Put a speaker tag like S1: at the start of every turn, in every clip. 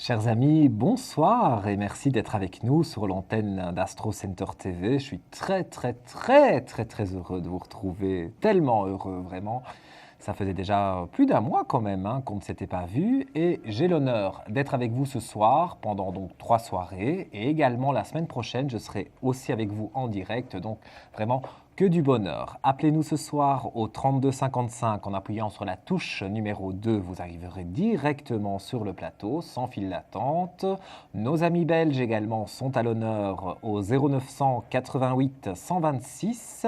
S1: Chers amis, bonsoir et merci d'être avec nous sur l'antenne d'Astro Center TV. Je suis très heureux de vous retrouver, tellement heureux vraiment. Ça faisait déjà plus d'un mois quand même qu'on ne s'était pas vu et j'ai l'honneur d'être avec vous ce soir pendant donc 3 soirées et également la semaine prochaine je serai aussi avec vous en direct, donc vraiment que du bonheur. Appelez-nous ce soir au 32 55 en appuyant sur la touche numéro 2, vous arriverez directement sur le plateau sans file d'attente. Nos amis belges également sont à l'honneur au 0900 88 126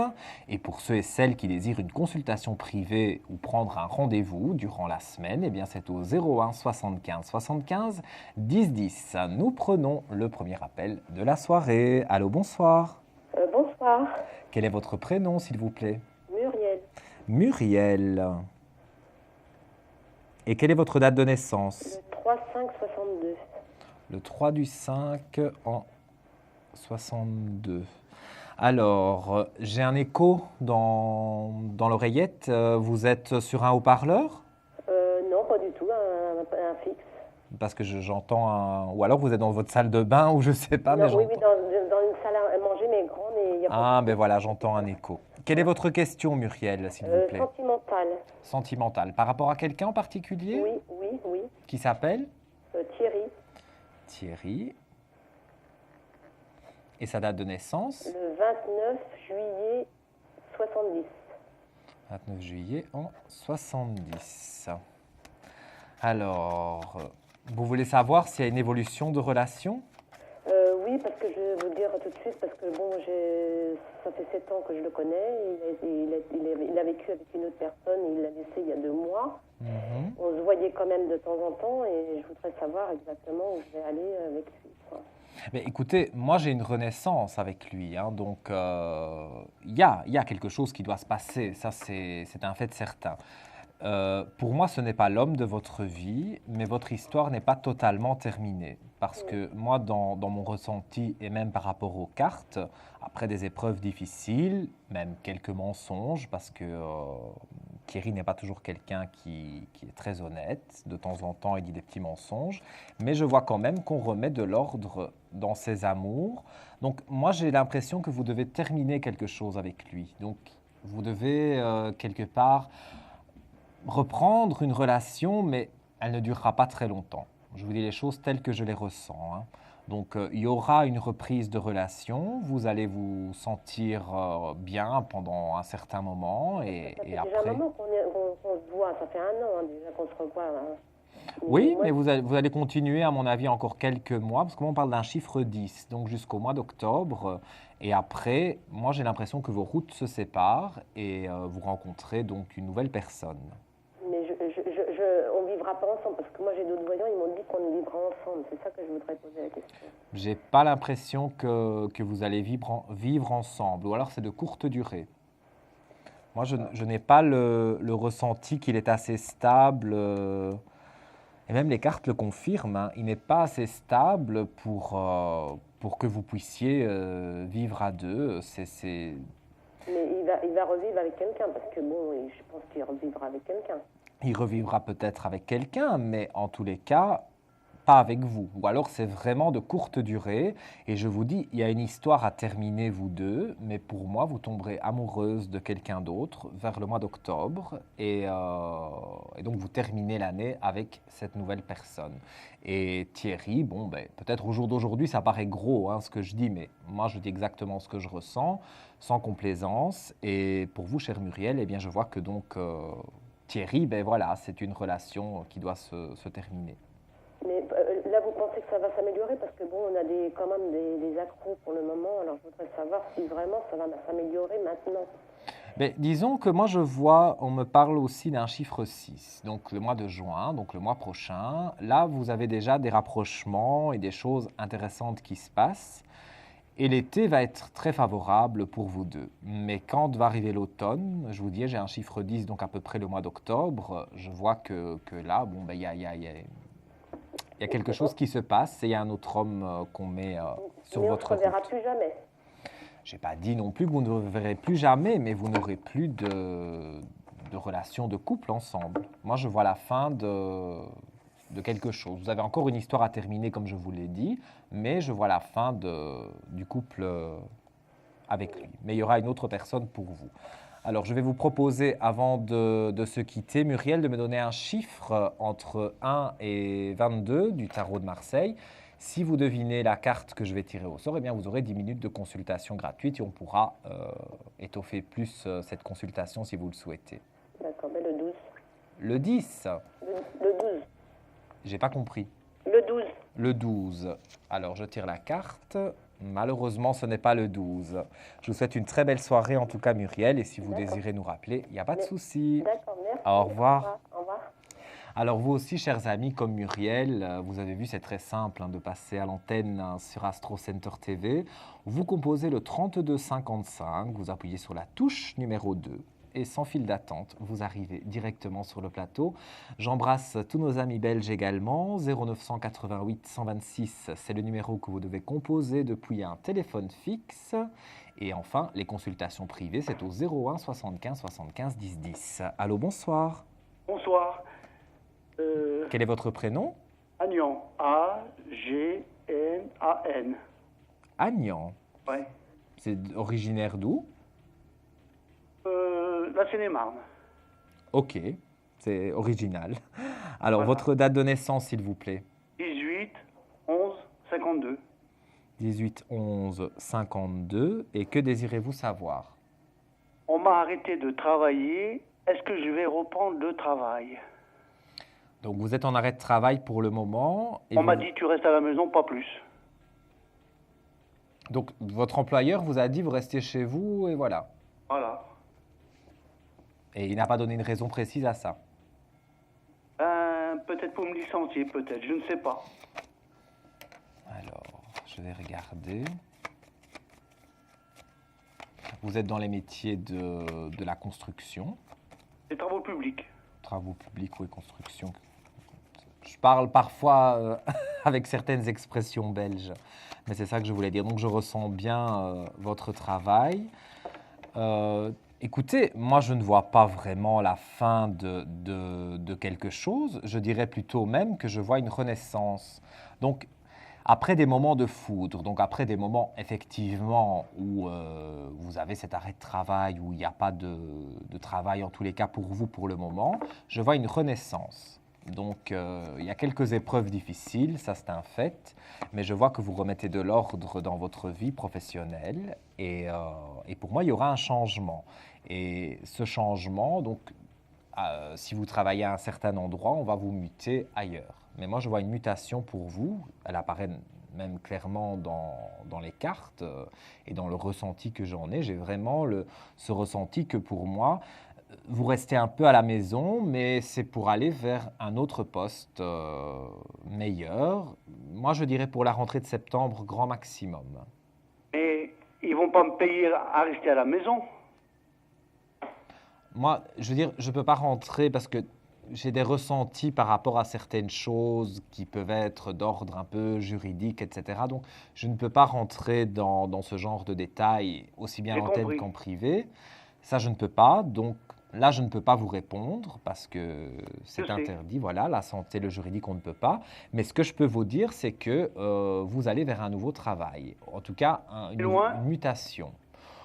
S1: et pour ceux et celles qui désirent une consultation privée ou prendre un rendez-vous durant la semaine, eh bien c'est au 01 75 75 10 10. Nous prenons le premier appel de la soirée. Allô, bonsoir.
S2: Bonsoir.
S1: Quel est votre prénom, s'il vous plaît?
S2: Muriel.
S1: Muriel. Et quelle est votre date de naissance?
S2: Le 3-5-62.
S1: Le 3 du 5 en 62. Alors, j'ai un écho dans l'oreillette. Vous êtes sur un haut-parleur?
S2: Non, pas du tout, un fixe.
S1: Parce que j'entends un... Ou alors vous êtes dans votre salle de bain ou je sais pas,
S2: Non,
S1: mais
S2: oui,
S1: j'entends...
S2: dans une salle à manger, mais grande. Et y a
S1: Ah,
S2: pas
S1: ben voilà, j'entends un écho. Quelle est votre question, Muriel, s'il vous plaît?
S2: Sentimentale.
S1: Sentimentale. Par rapport à quelqu'un en particulier?
S2: Oui.
S1: Qui s'appelle?
S2: Thierry.
S1: Thierry. Et sa date de naissance?
S2: Le 29 juillet 70.
S1: 29 juillet en 70. Alors, vous voulez savoir s'il y a une évolution de relation?
S2: Oui, parce que je vais vous dire tout de suite, parce que bon, ça fait 7 ans que je le connais. Il a vécu avec une autre personne, il l'a laissé il y a 2 mois. On se voyait quand même de temps en temps et je voudrais savoir exactement où je vais aller avec lui, quoi.
S1: Mais écoutez, moi j'ai une renaissance avec lui, donc il y a quelque chose qui doit se passer, ça c'est un fait certain. Pour moi, ce n'est pas l'homme de votre vie, mais votre histoire n'est pas totalement terminée. Parce que moi, dans mon ressenti, et même par rapport aux cartes, après des épreuves difficiles, même quelques mensonges, parce que Thierry n'est pas toujours quelqu'un qui est très honnête. De temps en temps, il dit des petits mensonges. Mais je vois quand même qu'on remet de l'ordre dans ses amours. Donc moi, j'ai l'impression que vous devez terminer quelque chose avec lui. Donc vous devez, quelque part, reprendre une relation, mais elle ne durera pas très longtemps. Je vous dis les choses telles que je les ressens. Donc, il y aura une reprise de relation, vous allez vous sentir bien pendant un certain moment et
S2: Ça fait
S1: après...
S2: déjà un moment qu'on se voit, ça fait 1 an déjà qu'on se revoit.
S1: Oui, mais vous allez continuer, à mon avis, encore quelques mois, parce que moi, on parle d'un chiffre 10, donc jusqu'au mois d'octobre. Et après, moi, j'ai l'impression que vos routes se séparent et vous rencontrez donc une nouvelle personne.
S2: Mais on vivra pas ensemble, parce que moi j'ai d'autres voyants, ils m'ont dit qu'on vivra ensemble. C'est ça que je voudrais poser la question.
S1: J'ai pas l'impression que vous allez vivre ensemble, ou alors c'est de courte durée. Moi, je n'ai pas le ressenti qu'il est assez stable, et même les cartes le confirment, il n'est pas assez stable pour que vous puissiez vivre à deux.
S2: Mais il va revivre avec quelqu'un, parce que bon, je pense qu'il revivra avec quelqu'un.
S1: Il revivra peut-être avec quelqu'un, mais en tous les cas, pas avec vous. Ou alors c'est vraiment de courte durée. Et je vous dis, il y a une histoire à terminer, vous deux, mais pour moi, vous tomberez amoureuse de quelqu'un d'autre vers le mois d'octobre. Et donc, vous terminez l'année avec cette nouvelle personne. Et Thierry, bon, peut-être au jour d'aujourd'hui, ça paraît gros, ce que je dis, mais moi, je dis exactement ce que je ressens, sans complaisance. Et pour vous, chère Muriel, eh bien, je vois que donc... Thierry, voilà, c'est une relation qui doit se terminer.
S2: Mais là, vous pensez que ça va s'améliorer? Parce que bon, on a quand même des accros pour le moment. Alors, je voudrais savoir si vraiment ça va s'améliorer maintenant.
S1: Mais disons que moi je vois, on me parle aussi d'un chiffre 6, donc le mois de juin, donc le mois prochain. Là, vous avez déjà des rapprochements et des choses intéressantes qui se passent. Et l'été va être très favorable pour vous deux. Mais quand va arriver l'automne, je vous dis, j'ai un chiffre 10, donc à peu près le mois d'octobre, je vois que là, bon, ben, il y a quelque chose qui se passe et il y a un autre homme qu'on met sur
S2: Mais on ne se
S1: votre
S2: reverra
S1: route.
S2: plus jamais.
S1: Je n'ai pas dit non plus que vous ne vous verrez plus jamais, mais vous n'aurez plus de relation de couple ensemble. Moi, je vois la fin de quelque chose. Vous avez encore une histoire à terminer, comme je vous l'ai dit, mais je vois la fin du couple avec lui. Mais il y aura une autre personne pour vous. Alors, je vais vous proposer, avant de se quitter, Muriel, de me donner un chiffre entre 1 et 22 du tarot de Marseille. Si vous devinez la carte que je vais tirer au sort, eh bien, vous aurez 10 minutes de consultation gratuite et on pourra étoffer plus cette consultation si vous le souhaitez.
S2: D'accord, mais le 12.
S1: Le 10,
S2: Le 12.
S1: j'ai pas compris.
S2: Le 12.
S1: Le 12. Alors, je tire la carte. Malheureusement, ce n'est pas le 12. Je vous souhaite une très belle soirée, en tout cas, Muriel. Et si vous désirez nous rappeler, il n'y a pas de souci.
S2: D'accord, merci.
S1: Au revoir.
S2: Au revoir.
S1: Alors, vous aussi, chers amis, comme Muriel, vous avez vu, c'est très simple de passer à l'antenne sur Astro Center TV. Vous composez le 3255, vous appuyez sur la touche numéro 2. Et sans fil d'attente, vous arrivez directement sur le plateau. J'embrasse tous nos amis belges également. 0988 126, c'est le numéro que vous devez composer depuis un téléphone fixe. Et enfin, les consultations privées, c'est au 01 75 75 10 10. Allô, bonsoir.
S3: Bonsoir.
S1: Quel est votre prénom?
S3: Agnan. A-G-N-A-N.
S1: Agnan.
S3: Ouais.
S1: C'est originaire d'où?
S3: La Seine-et-Marne.
S1: Ok, c'est original. Alors,
S3: Voilà.
S1: votre date de naissance, s'il vous plaît?
S3: 18, 11, 52.
S1: 18 11 52. Et que désirez-vous savoir?
S3: On m'a arrêté de travailler. Est-ce que je vais reprendre le travail?
S1: Donc, vous êtes en arrêt de travail pour le moment. Et
S3: On m'a
S1: vous-
S3: dit tu restes à la maison, pas plus.
S1: Donc, votre employeur vous a dit vous restez chez vous et voilà.
S3: Voilà.
S1: Et il n'a pas donné une raison précise à ça.
S3: Peut-être pour me licencier, peut-être, je ne sais pas.
S1: Alors, je vais regarder. Vous êtes dans les métiers de la construction,
S3: Les travaux publics.
S1: travaux publics ou construction. Je parle parfois avec certaines expressions belges, mais c'est ça que je voulais dire. Donc, je ressens bien votre travail. Écoutez, moi, je ne vois pas vraiment la fin de quelque chose. Je dirais plutôt même que je vois une renaissance. Donc, après des moments de foudre, donc après des moments effectivement où vous avez cet arrêt de travail, où il n'y a pas de travail en tous les cas pour vous pour le moment, je vois une renaissance. Donc il y a quelques épreuves difficiles, ça c'est un fait, mais je vois que vous remettez de l'ordre dans votre vie professionnelle et pour moi il y aura un changement. Et ce changement, donc si vous travaillez à un certain endroit, on va vous muter ailleurs. Mais moi, je vois une mutation pour vous. Elle apparaît même clairement dans les cartes et dans le ressenti que j'en ai. J'ai vraiment ce ressenti que pour moi, vous restez un peu à la maison, mais c'est pour aller vers un autre poste meilleur. Moi, je dirais pour la rentrée de septembre, grand maximum.
S3: Mais ils vont pas me payer à rester à la maison.
S1: Moi, je veux dire, je ne peux pas rentrer parce que j'ai des ressentis par rapport à certaines choses qui peuvent être d'ordre un peu juridique, etc. Donc, je ne peux pas rentrer dans ce genre de détails, aussi bien
S3: J'ai
S1: en antenne
S3: compris.
S1: qu'en privé. Ça, je ne peux pas. Donc, là, je ne peux pas vous répondre parce que c'est
S3: Je sais.
S1: interdit. Voilà, la santé, le juridique, on ne peut pas. Mais ce que je peux vous dire, c'est que vous allez vers un nouveau travail. En tout cas,
S3: Loin.
S1: une mutation.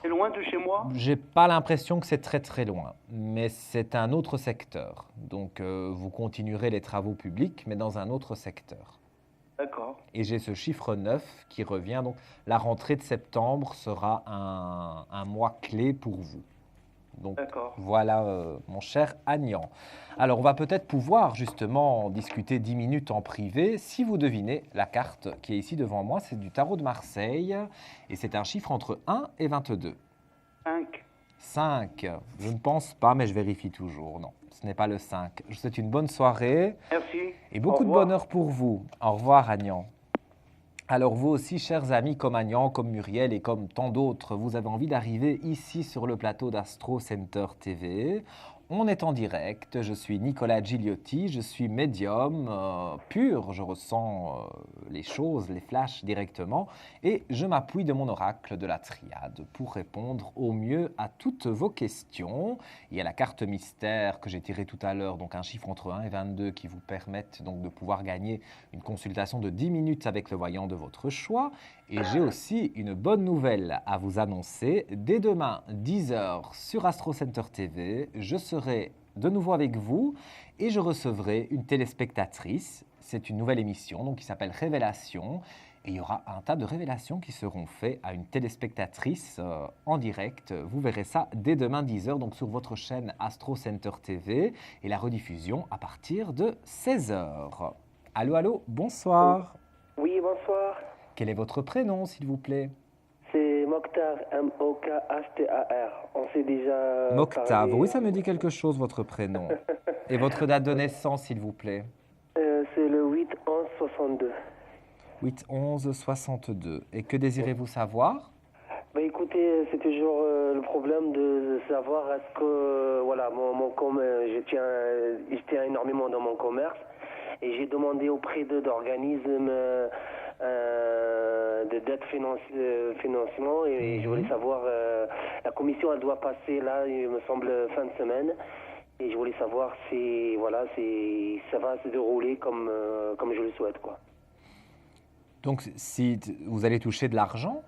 S3: C'est loin de chez moi.
S1: J'ai pas l'impression que c'est très très loin, mais c'est un autre secteur. Donc vous continuerez les travaux publics, mais dans un autre secteur.
S3: D'accord.
S1: Et j'ai ce chiffre 9 qui revient. Donc la rentrée de septembre sera un mois clé pour vous. Donc
S3: D'accord.
S1: voilà, mon cher Agnan. Alors on va peut-être pouvoir justement discuter 10 minutes en privé. Si vous devinez la carte qui est ici devant moi, c'est du tarot de Marseille et c'est un chiffre entre 1 et 22.
S3: 5.
S1: 5. Je ne pense pas, mais je vérifie toujours. Non, ce n'est pas le 5. Je vous souhaite une bonne soirée.
S3: Merci.
S1: Et beaucoup de bonheur pour vous. Au revoir, Agnan. Alors vous aussi, chers amis, comme Agnan, comme Muriel et comme tant d'autres, vous avez envie d'arriver ici sur le plateau d'Astro Center TV. On est en direct, je suis Nicolas Gigliotti, je suis médium pur, je ressens les choses, les flashs directement et je m'appuie de mon oracle de la triade pour répondre au mieux à toutes vos questions. Il y a la carte mystère que j'ai tirée tout à l'heure, donc un chiffre entre 1 et 22 qui vous permettent donc de pouvoir gagner une consultation de 10 minutes avec le voyant de votre choix. Et j'ai aussi une bonne nouvelle à vous annoncer. Dès demain, 10h sur Astro Center TV, je serai de nouveau avec vous et je recevrai une téléspectatrice. C'est une nouvelle émission donc, qui s'appelle Révélation. Et il y aura un tas de révélations qui seront faites à une téléspectatrice en direct. Vous verrez ça dès demain 10h donc sur votre chaîne Astro Center TV et la rediffusion à partir de 16h. Allô, allô, bonsoir.
S4: Oui, bonsoir.
S1: Quel est votre prénom, s'il vous plaît?
S4: C'est Mokhtar, M-O-K-H-T-A-R. On s'est déjà
S1: Mokhtar,
S4: parlé.
S1: oui, ça me dit quelque chose, votre prénom. Et votre date de naissance, s'il vous plaît?
S4: C'est le 8-11-62.
S1: 8-11-62. Et que désirez-vous savoir?
S4: Bah écoutez, c'est toujours le problème de savoir est-ce que, voilà, je tiens énormément dans mon commerce et j'ai demandé auprès d'organismes de dette financement et je voulais savoir, la commission elle doit passer là, il me semble, fin de semaine et je voulais savoir si, voilà, si ça va se dérouler comme je le souhaite, quoi.
S1: Donc, si vous allez toucher de l'argent?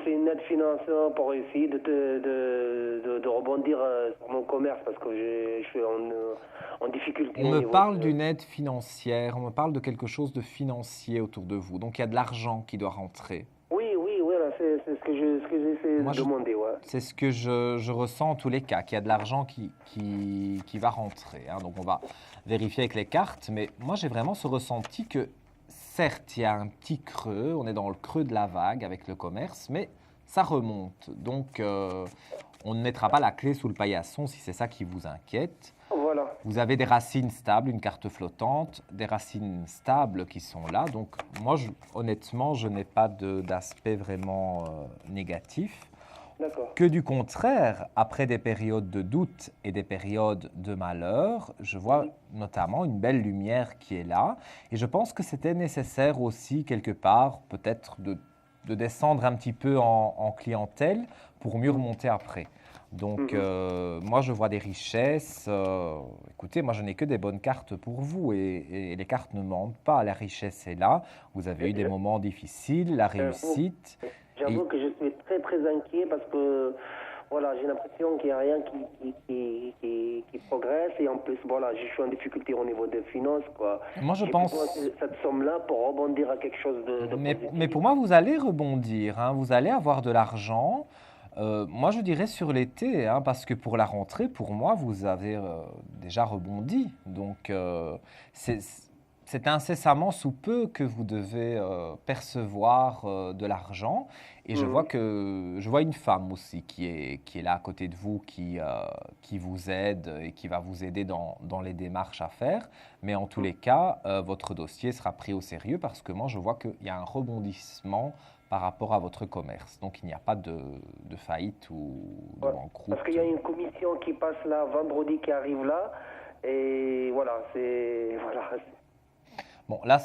S4: C'est une aide financière pour essayer de rebondir sur mon commerce parce que je suis en difficulté.
S1: On me parle d'une aide financière, on me parle de quelque chose de financier autour de vous. Donc, il y a de l'argent qui doit rentrer.
S4: Oui, voilà, c'est ce que j'essaie de demander. Ouais.
S1: C'est ce que je ressens en tous les cas, qu'il y a de l'argent qui va rentrer. Hein. Donc, on va vérifier avec les cartes. Mais moi, j'ai vraiment ce ressenti que certes, il y a un petit creux, on est dans le creux de la vague avec le commerce, mais ça remonte. Donc, on ne mettra pas la clé sous le paillasson si c'est ça qui vous inquiète.
S4: Voilà.
S1: Vous avez des racines stables, une carte flottante, des racines stables qui sont là. Donc, moi, honnêtement, je n'ai pas d'aspect vraiment négatif.
S4: D'accord.
S1: Que du contraire, après des périodes de doute et des périodes de malheur, je vois notamment une belle lumière qui est là. Et je pense que c'était nécessaire aussi, quelque part, peut-être de descendre un petit peu en clientèle pour mieux remonter après. Donc, moi, je vois des richesses. Écoutez, moi, je n'ai que des bonnes cartes pour vous et les cartes ne mentent pas. La richesse est là. Vous avez eu des moments difficiles, la réussite.
S4: J'avoue que je suis très, très inquiet parce que voilà, j'ai l'impression qu'il n'y a rien qui progresse et en plus, voilà, je suis en difficulté au niveau des finances, quoi.
S1: Moi, je pense...
S4: Cette somme-là pour rebondir à quelque chose de positif.
S1: Mais pour moi, vous allez rebondir, hein, vous allez avoir de l'argent. Moi, je dirais sur l'été, hein, parce que pour la rentrée, pour moi, vous avez déjà rebondi. Donc, c'est incessamment sous peu que vous devez percevoir de l'argent. Et je vois une femme aussi qui est là à côté de vous, qui vous aide et qui va vous aider dans les démarches à faire. Mais en tous les cas, votre dossier sera pris au sérieux parce que moi, je vois qu'il y a un rebondissement par rapport à votre commerce. Donc, il n'y a pas de faillite ou de banqueroute.
S4: Parce qu'il y a une commission qui passe là, vendredi qui arrive là. Et voilà,
S1: Bon, là,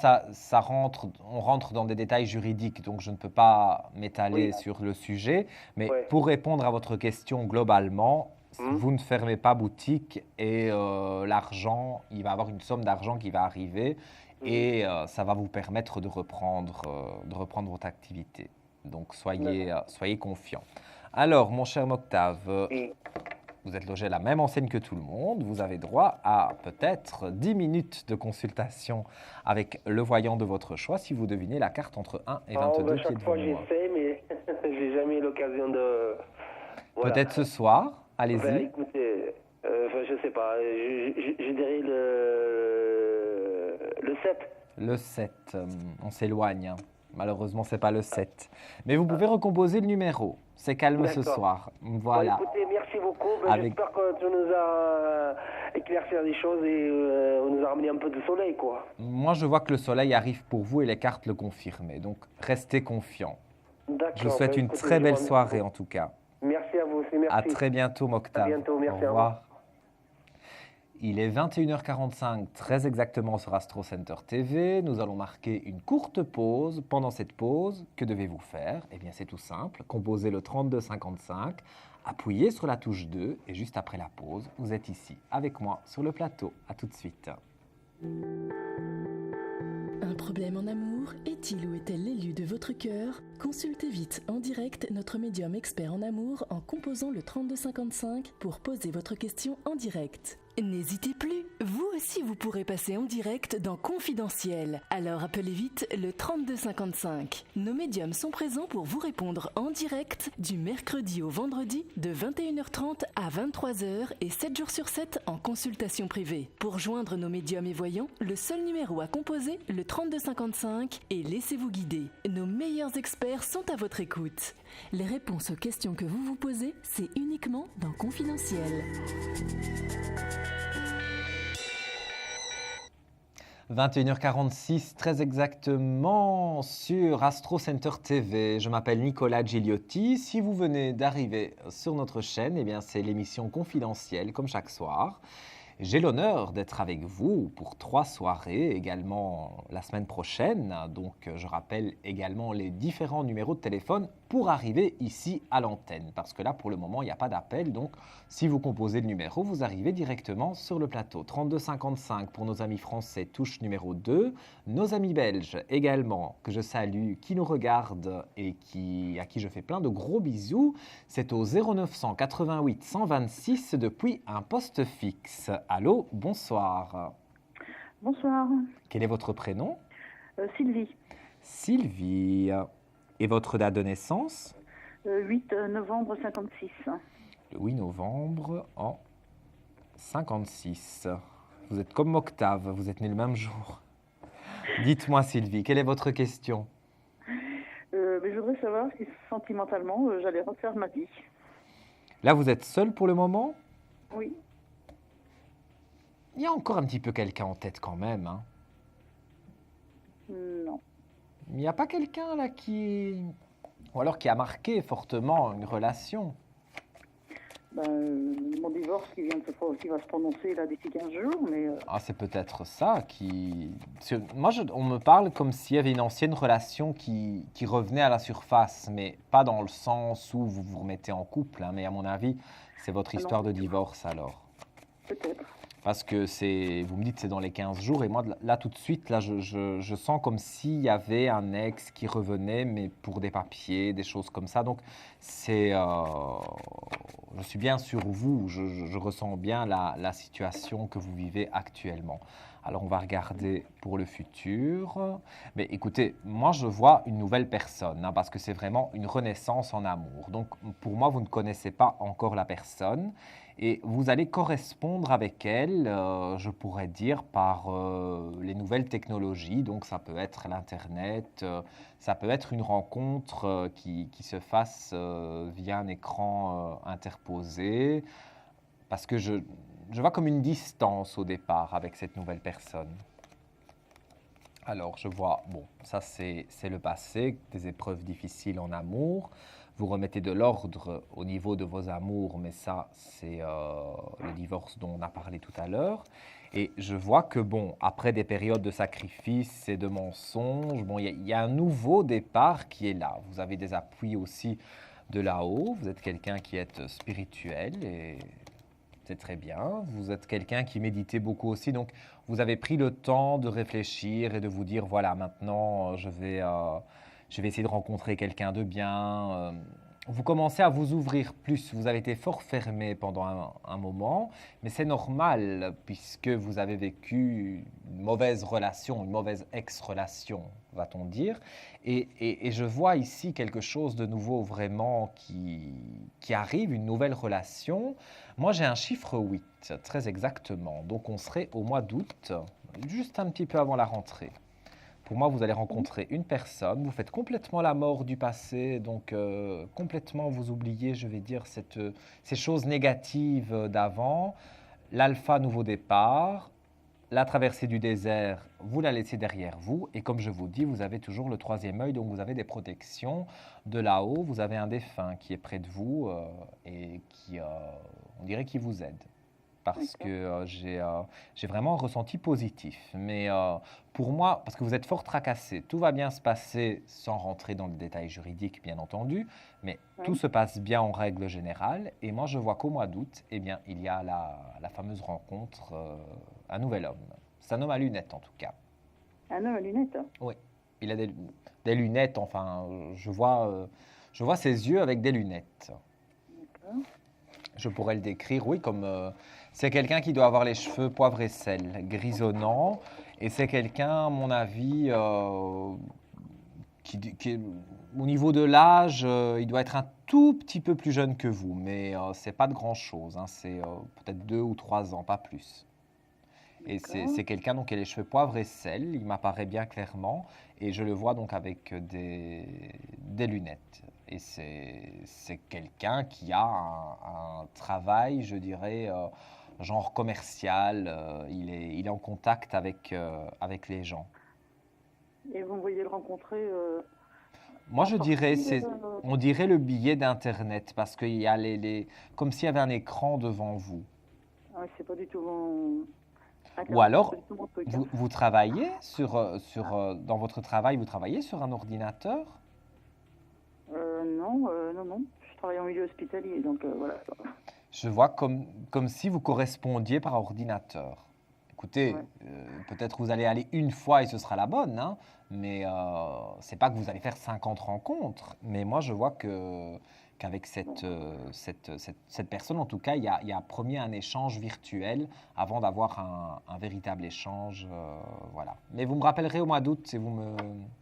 S1: on rentre dans des détails juridiques, donc je ne peux pas m'étaler sur le sujet. Mais pour répondre à votre question globalement, vous ne fermez pas boutique et l'argent, il va y avoir une somme d'argent qui va arriver et ça va vous permettre de reprendre votre activité. Donc, soyez confiant. Alors, mon cher Mokhtar, vous êtes logé à la même enseigne que tout le monde. Vous avez droit à peut-être 10 minutes de consultation avec le voyant de votre choix si vous devinez la carte entre 1 et 22 qui est
S4: chaque fois
S1: devant moi.
S4: j'essaie, mais j'ai jamais eu l'occasion de... Voilà.
S1: Peut-être ce soir, allez-y.
S4: Ben, écoutez, je sais pas, je dirais le 7.
S1: Le 7, on s'éloigne. Malheureusement, ce n'est pas le 7. Mais vous pouvez recomposer le numéro. C'est calme ce soir. Voilà.
S4: Bon, écoutez, merci beaucoup.
S1: Avec-
S4: J'espère que tu nous as éclairci des choses et on nous a ramené un peu de soleil, quoi.
S1: Moi, je vois que le soleil arrive pour vous et les cartes le confirment. Donc, restez confiants.
S4: D'accord.
S1: Je vous souhaite une
S4: écoutez,
S1: très
S4: je
S1: belle
S4: vous remercie
S1: soirée
S4: beaucoup.
S1: en tout cas.
S4: Merci à vous aussi, merci.
S1: À très bientôt, Mokhtar.
S4: À bientôt, merci,
S1: Au
S4: au
S1: revoir. Il est 21h45, très exactement sur Astro Center TV. Nous allons marquer une courte pause. Pendant cette pause, que devez-vous faire? Eh bien, c'est tout simple. Composez le 3255, appuyez sur la touche 2 et juste après la pause, vous êtes ici avec moi sur le plateau. À tout de suite.
S5: Un problème en amour? Est-il ou est-elle l'élu de votre cœur? Consultez vite en direct notre médium expert en amour en composant le 3255 pour poser votre question en direct. N'hésitez plus, vous aussi vous pourrez passer en direct dans Confidentiel. Alors appelez vite le 3255. Nos médiums sont présents pour vous répondre en direct du mercredi au vendredi de 21h30 à 23h et 7 jours sur 7 en consultation privée. Pour joindre nos médiums et voyants, le seul numéro à composer, le 3255 et laissez-vous guider. Nos meilleurs experts sont à votre écoute. Les réponses aux questions que vous vous posez, c'est uniquement dans Confidentiel.
S1: 21h46, très exactement sur Astro Center TV. Je m'appelle Nicolas Gigliotti. Si vous venez d'arriver sur notre chaîne, eh bien c'est l'émission Confidentielle comme chaque soir. J'ai l'honneur d'être avec vous pour 3 soirées, également la semaine prochaine. Donc je rappelle également les différents numéros de téléphone pour arriver ici à l'antenne. Parce que là, pour le moment, il n'y a pas d'appel. Donc si vous composez le numéro, vous arrivez directement sur le plateau. 3255 pour nos amis français, touche numéro 2. Nos amis belges également, que je salue, qui nous regardent et à qui je fais plein de gros bisous. C'est au 0988 126 depuis un poste fixe. Allô, bonsoir.
S6: Bonsoir,
S1: Quel est votre prénom?
S6: Sylvie,
S1: Sylvie. Et votre date de naissance?
S6: 8 novembre 56.
S1: Le 8 novembre en 56. Vous êtes comme Octave, vous êtes né le même jour. Dites-moi Sylvie, quelle est votre question?
S6: Mais je voudrais savoir si sentimentalement j'allais refaire ma vie.
S1: Là, vous êtes seul pour le moment?
S6: Oui,
S1: Il y a encore un petit peu quelqu'un en tête quand même, hein.
S6: non.
S1: Il n'y a pas quelqu'un là ou alors qui a marqué fortement une relation?
S6: Mon divorce qui va se prononcer là d'ici 15 jours, mais
S1: Ah, c'est peut-être ça qui... Parce que moi, on me parle comme s'il y avait une ancienne relation qui revenait à la surface, mais pas dans le sens où vous vous remettez en couple, hein, mais à mon avis, c'est votre
S6: non.
S1: histoire de divorce alors.
S6: peut-être.
S1: Parce que vous me dites que c'est dans les 15 jours, et moi, là, tout de suite, là, je sens comme s'il y avait un ex qui revenait, mais pour des papiers, des choses comme ça. Donc, je suis bien sur vous, je ressens bien la situation que vous vivez actuellement. Alors, on va regarder pour le futur. Mais écoutez, moi, je vois une nouvelle personne, hein, parce que c'est vraiment une renaissance en amour. Donc, pour moi, vous ne connaissez pas encore la personne. Et vous allez correspondre avec elle, je pourrais dire, par les nouvelles technologies. Donc, ça peut être l'Internet, ça peut être une rencontre qui se fasse via un écran interposé. Parce que je vois comme une distance au départ avec cette nouvelle personne. Alors, je vois, bon, ça c'est le passé, des épreuves difficiles en amour. Vous remettez de l'ordre au niveau de vos amours, mais ça, c'est le divorce dont on a parlé tout à l'heure. Et je vois que, bon, après des périodes de sacrifice et de mensonges, bon, il y a un nouveau départ qui est là. Vous avez des appuis aussi de là-haut. Vous êtes quelqu'un qui est spirituel et c'est très bien. Vous êtes quelqu'un qui méditait beaucoup aussi. Donc, vous avez pris le temps de réfléchir et de vous dire, voilà, maintenant, je vais essayer de rencontrer quelqu'un de bien. Vous commencez à vous ouvrir plus. Vous avez été fort fermé pendant un moment, mais c'est normal puisque vous avez vécu une mauvaise relation, une mauvaise ex-relation, va-t-on dire. Et je vois ici quelque chose de nouveau vraiment qui arrive, une nouvelle relation. Moi, j'ai un chiffre 8, très exactement. Donc, on serait au mois d'août, juste un petit peu avant la rentrée. Pour moi, vous allez rencontrer une personne, vous faites complètement la mort du passé, donc complètement vous oubliez, je vais dire, ces choses négatives d'avant. L'alpha, nouveau départ. La traversée du désert, vous la laissez derrière vous. Et comme je vous dis, vous avez toujours le troisième œil, donc vous avez des protections. De là-haut, vous avez un défunt qui est près de vous et qui, on dirait, qui vous aide. Parce que j'ai vraiment un ressenti positif. Mais pour moi, parce que vous êtes fort tracassé, tout va bien se passer sans rentrer dans le détail juridique, bien entendu, mais tout se passe bien en règle générale. Et moi, je vois qu'au mois d'août, eh bien, il y a la fameuse rencontre, un nouvel homme. C'est un homme à lunettes, en tout cas.
S6: Un homme à lunettes?
S1: Oui, il a des lunettes, enfin, je vois ses yeux avec des lunettes.
S6: D'accord.
S1: Je pourrais le décrire, oui, comme c'est quelqu'un qui doit avoir les cheveux poivre et sel, grisonnants, et c'est quelqu'un, à mon avis, qui au niveau de l'âge, il doit être un tout petit peu plus jeune que vous, mais c'est pas de grand-chose, hein, c'est peut-être 2 ou 3 ans, pas plus. Et c'est quelqu'un donc, qui a les cheveux poivre et sel, il m'apparaît bien clairement, et je le vois donc avec des lunettes. Et c'est quelqu'un qui a un travail, je dirais, genre commercial, il est en contact avec les gens.
S6: Et vous voyez le rencontrer
S1: Moi, je dirais,
S6: sortie,
S1: on dirait le billet d'Internet, parce qu'il y a comme s'il y avait un écran devant vous.
S6: Ah, c'est pas du tout mon...
S1: Ou alors,
S6: c'est pas du tout mon truc, hein.
S1: vous travaillez dans votre travail, vous travaillez sur un ordinateur?
S6: Non. Je travaille en milieu hospitalier, donc voilà.
S1: Je vois comme si vous correspondiez par ordinateur. Écoutez,
S6: Ouais.
S1: peut-être vous allez aller une fois et ce sera la bonne, hein, mais c'est pas que vous allez faire 50 rencontres. Mais moi, je vois qu'avec cette personne, en tout cas, il y a premier un échange virtuel avant d'avoir un véritable échange. Voilà. Mais vous me rappellerez au mois d'août et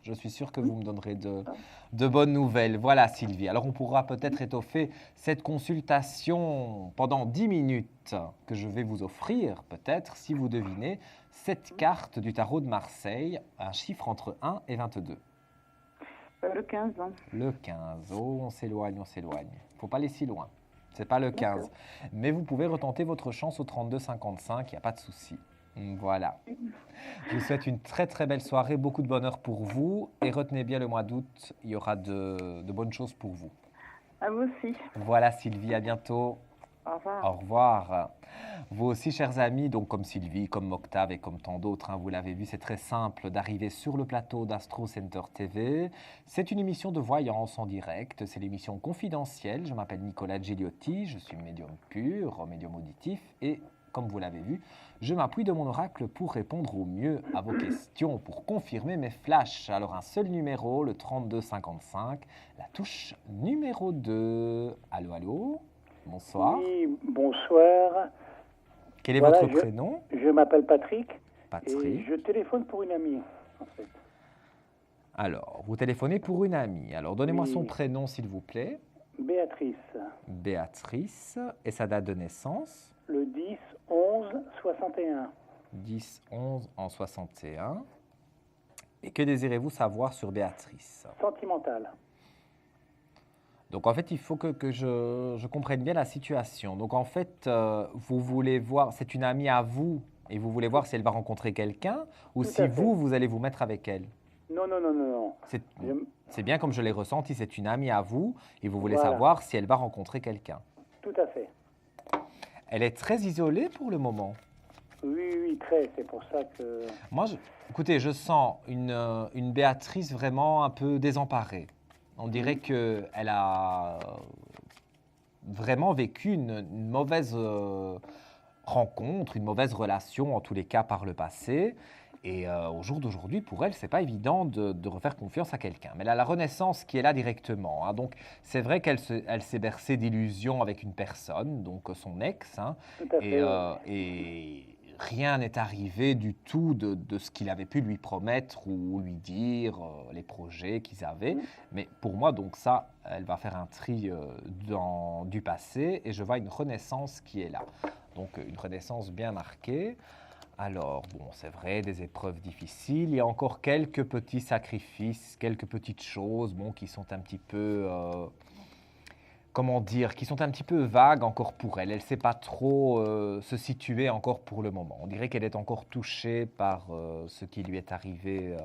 S1: je suis sûr que vous me donnerez de bonnes nouvelles. Voilà, Sylvie. Alors, on pourra peut-être étoffer cette consultation pendant 10 minutes que je vais vous offrir, peut-être, si vous devinez, cette carte du tarot de Marseille, un chiffre entre 1 et 22.
S6: Le 15, hein.
S1: Le 15. Oh, on s'éloigne, on s'éloigne. Il ne faut pas aller si loin. Ce n'est pas le 15. Mais vous pouvez retenter votre chance au 32-55, il n'y a pas de souci. Voilà. Je vous souhaite une très très belle soirée, beaucoup de bonheur pour vous. Et retenez bien le mois d'août, il y aura de bonnes choses pour vous.
S6: À vous aussi.
S1: Voilà Sylvie, à bientôt.
S6: Au revoir.
S1: Au revoir. Vous aussi, chers amis, donc comme Sylvie, comme Octave et comme tant d'autres, hein, vous l'avez vu, c'est très simple d'arriver sur le plateau d'Astro Center TV. C'est une émission de voyance en direct, c'est l'émission confidentielle. Je m'appelle Nicolas Gigliotti, je suis médium pur, médium auditif et comme vous l'avez vu, je m'appuie de mon oracle pour répondre au mieux à vos questions, pour confirmer mes flashs. Alors un seul numéro, le 3255, la touche numéro 2. Allô, allô? Bonsoir.
S7: Oui, bonsoir.
S1: Quel est
S7: Voilà,
S1: votre prénom?
S7: Je m'appelle Patrick. Et
S1: Patrick.
S7: je téléphone pour une amie, en fait.
S1: Alors, vous téléphonez pour une amie. Alors, donnez-moi
S7: Oui.
S1: son prénom, s'il vous plaît.
S7: Béatrice.
S1: Béatrice. Et sa date de naissance?
S7: Le 10-11-61.
S1: 10-11 en 61. Et que désirez-vous savoir sur Béatrice?
S7: Sentimentale.
S1: Donc, en fait, il faut que je comprenne bien la situation. Donc, en fait, vous voulez voir, c'est une amie à vous, et vous voulez voir si elle va rencontrer quelqu'un, ou
S7: Tout
S1: si
S7: à fait.
S1: vous allez vous mettre avec elle.
S7: Non.
S1: C'est bien comme je l'ai ressenti, c'est une amie à vous, et vous voulez
S7: Voilà.
S1: savoir si elle va rencontrer quelqu'un.
S7: Tout à fait.
S1: Elle est très isolée pour le moment.
S7: Oui, très. C'est pour ça que...
S1: Moi, écoutez, je sens une Béatrice vraiment un peu désemparée. On dirait qu'elle a vraiment vécu une mauvaise rencontre, une mauvaise relation, en tous les cas par le passé. Et au jour d'aujourd'hui, pour elle, c'est pas évident de refaire confiance à quelqu'un. Mais elle a la renaissance qui est là directement, hein. Donc, c'est vrai qu'elle s'est bercée d'illusions avec une personne, donc son ex. Hein,
S7: Tout à fait.
S1: et rien n'est arrivé du tout de ce qu'il avait pu lui promettre ou lui dire, les projets qu'ils avaient. Mais pour moi, donc ça, elle va faire un tri du passé et je vois une renaissance qui est là. Donc une renaissance bien marquée. Alors, bon, c'est vrai, des épreuves difficiles. Il y a encore quelques petits sacrifices, quelques petites choses, bon, qui sont un petit peu, comment dire, qui sont un petit peu vagues encore pour elle. Elle ne sait pas trop se situer encore pour le moment. On dirait qu'elle est encore touchée par ce qui lui est arrivé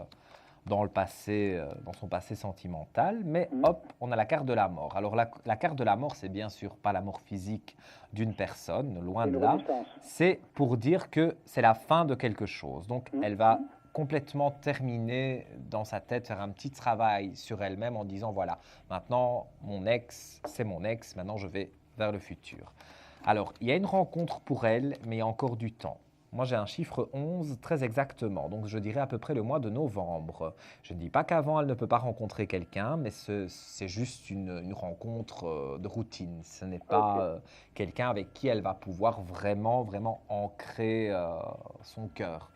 S1: dans le passé, dans son passé sentimental. Mais hop, on a la carte de la mort. Alors la carte de la mort, c'est bien sûr pas la mort physique d'une personne, loin de là. C'est pour dire que c'est la fin de quelque chose. Donc elle va complètement terminer dans sa tête, faire un petit travail sur elle-même en disant, voilà, maintenant mon ex, c'est mon ex, maintenant je vais vers le futur. Alors, il y a une rencontre pour elle, mais il y a encore du temps. Moi, j'ai un chiffre 11 très exactement, donc je dirais à peu près le mois de novembre. Je ne dis pas qu'avant, elle ne peut pas rencontrer quelqu'un, mais c'est juste une rencontre de routine. Ce n'est pas quelqu'un avec qui elle va pouvoir vraiment, vraiment ancrer son cœur.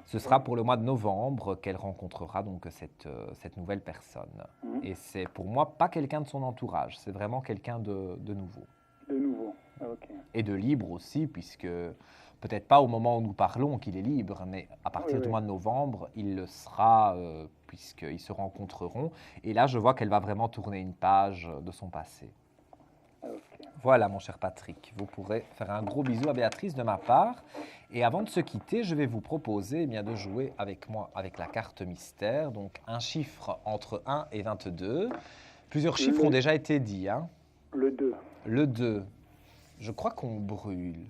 S1: Ce sera pour le mois de novembre qu'elle rencontrera donc cette nouvelle personne. Et c'est pour moi pas quelqu'un de son entourage, c'est vraiment quelqu'un de nouveau.
S7: De nouveau, ok.
S1: Et de libre aussi, puisque peut-être pas au moment où nous parlons qu'il est libre, mais à partir du mois de novembre, il le sera, puisqu'ils se rencontreront. Et là, je vois qu'elle va vraiment tourner une page de son passé.
S7: Okay.
S1: Voilà, mon cher Patrick, vous pourrez faire un gros bisou à Béatrice de ma part. Et avant de se quitter, je vais vous proposer bien de jouer avec moi avec la carte mystère. Donc, un chiffre entre 1 et 22. Plusieurs chiffres ont déjà été dits. Hein.
S7: Le 2.
S1: Le 2. Je crois qu'on brûle.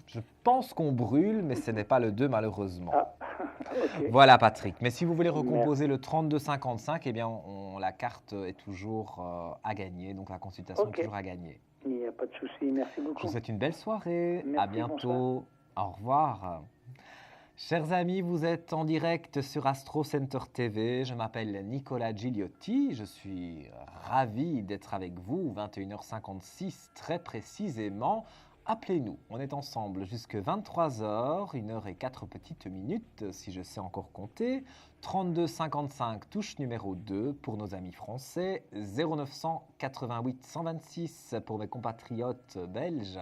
S1: Je pense qu'on brûle, mais ce n'est pas le 2 malheureusement.
S7: Ah, okay.
S1: Voilà Patrick. Mais si vous voulez recomposer le 32-55, eh bien la carte est toujours à gagner. Donc la consultation est toujours à gagner.
S7: Il n'y a pas de souci. Merci beaucoup.
S1: Je vous souhaite une belle soirée.
S7: Merci,
S1: à bientôt.
S7: Bonsoir.
S1: Au revoir. Chers amis, vous êtes en direct sur Astro Center TV. Je m'appelle Nicolas Gigliotti. Je suis ravi d'être avec vous, 21h56 très précisément. Appelez-nous, on est ensemble jusqu'à 23h, 1h04 petites minutes si je sais encore compter. 32 55 touche numéro 2 pour nos amis français, 0900 88 126 pour mes compatriotes belges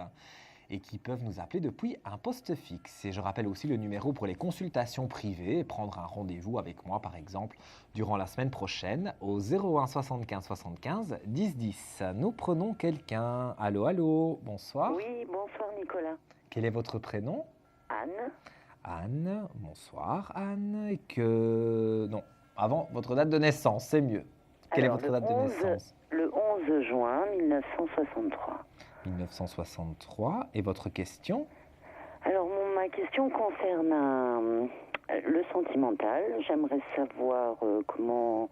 S1: et qui peuvent nous appeler depuis un poste fixe. Et je rappelle aussi le numéro pour les consultations privées, prendre un rendez-vous avec moi par exemple durant la semaine prochaine au 01 75 75 10 10. Nous prenons quelqu'un. Allô, allô, bonsoir.
S8: Oui, bonsoir Nicolas.
S1: Quel est votre prénom?
S8: Anne.
S1: Anne, bonsoir Anne. Et que... Non, avant votre date de naissance, c'est mieux. Quelle est votre date de naissance?
S8: Le 11 juin 1963.
S1: 1963. Et votre question?
S8: Alors, ma question concerne le sentimental. J'aimerais savoir comment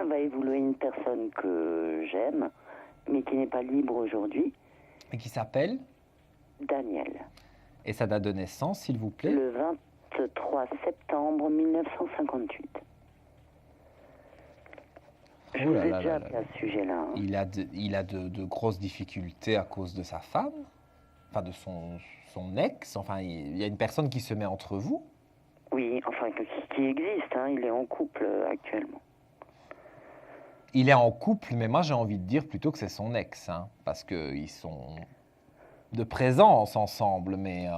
S8: va évoluer une personne que j'aime, mais qui n'est pas libre aujourd'hui.
S1: Et qui s'appelle?
S8: Daniel.
S1: Et sa date de naissance, s'il vous plaît?
S8: Le 23 septembre 1958. Je vous ai déjà appelé à ce sujet-là.
S1: Il a de grosses difficultés à cause de sa femme, enfin de son ex. Enfin, il y a une personne qui se met entre vous.
S8: Oui, enfin, qui existe. Hein, il est en couple actuellement.
S1: Il est en couple, mais moi j'ai envie de dire plutôt que c'est son ex, hein, parce qu'ils sont de présence ensemble, mais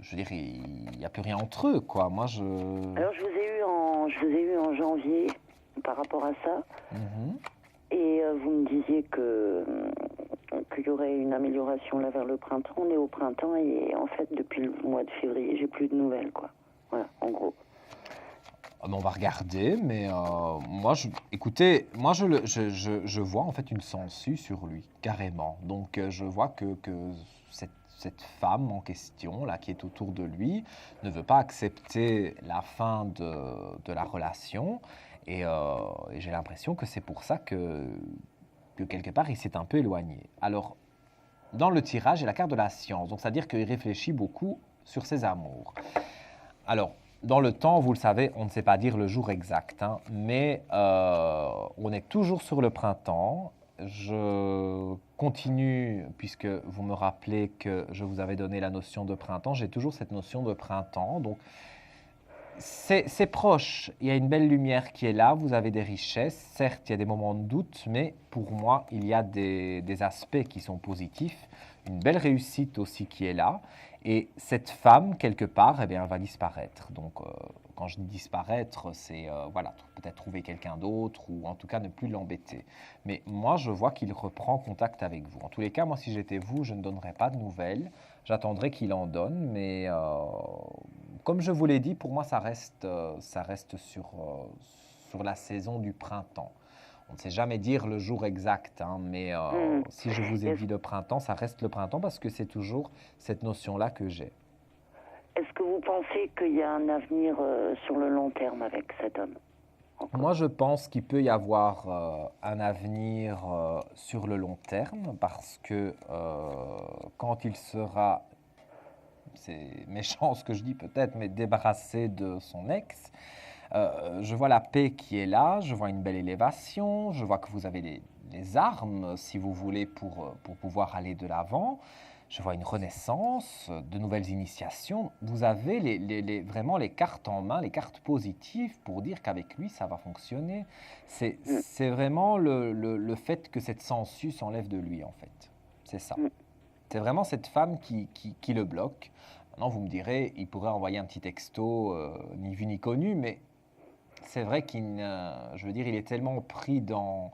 S1: je veux dire, il n'y a plus rien entre eux, quoi. Moi,
S8: Alors, je vous ai eu en janvier par rapport à ça. Et vous me disiez qu'il y aurait une amélioration là vers le printemps. On est au printemps et en fait, depuis le mois de février, j'ai plus de nouvelles, quoi. Voilà, en gros.
S1: On va regarder, mais écoutez, moi je vois en fait une sangsue sur lui, carrément. Donc je vois que cette femme en question, là, qui est autour de lui, ne veut pas accepter la fin de la relation. Et j'ai l'impression que c'est pour ça que quelque part, il s'est un peu éloigné. Alors, dans le tirage, il y a la carte de la science. Donc, c'est-à-dire qu'il réfléchit beaucoup sur ses amours. Alors, dans le temps, vous le savez, on ne sait pas dire le jour exact, hein, mais on est toujours sur le printemps. Je continue, puisque vous me rappelez que je vous avais donné la notion de printemps, j'ai toujours cette notion de printemps. Donc, c'est proche, il y a une belle lumière qui est là, vous avez des richesses, certes il y a des moments de doute, mais pour moi il y a des aspects qui sont positifs, une belle réussite aussi qui est là, Et cette femme, quelque part, eh bien, elle va disparaître. Donc, quand je dis disparaître, c'est voilà, peut-être trouver quelqu'un d'autre ou en tout cas ne plus l'embêter. Mais moi, je vois qu'il reprend contact avec vous. En tous les cas, moi, si j'étais vous, je ne donnerais pas de nouvelles. J'attendrai qu'il en donne, mais comme je vous l'ai dit, pour moi, ça reste sur la saison du printemps. On ne sait jamais dire le jour exact, hein, mais si je vous ai dit le printemps, ça reste le printemps parce que c'est toujours cette notion-là que j'ai.
S8: Est-ce que vous pensez qu'il y a un avenir sur le long terme avec cet homme? Encore?
S1: Moi, je pense qu'il peut y avoir un avenir sur le long terme parce que quand il sera, c'est méchant ce que je dis peut-être, mais débarrassé de son ex, je vois la paix qui est là, je vois une belle élévation, je vois que vous avez les armes, si vous voulez, pour pouvoir aller de l'avant. Je vois une renaissance, de nouvelles initiations. Vous avez vraiment les cartes en main, les cartes positives pour dire qu'avec lui, ça va fonctionner. C'est vraiment le fait que cette sangsue s'enlève de lui, en fait. C'est ça. C'est vraiment cette femme qui le bloque. Maintenant, vous me direz, il pourrait envoyer un petit texto, ni vu ni connu, mais c'est vrai qu'il est tellement pris dans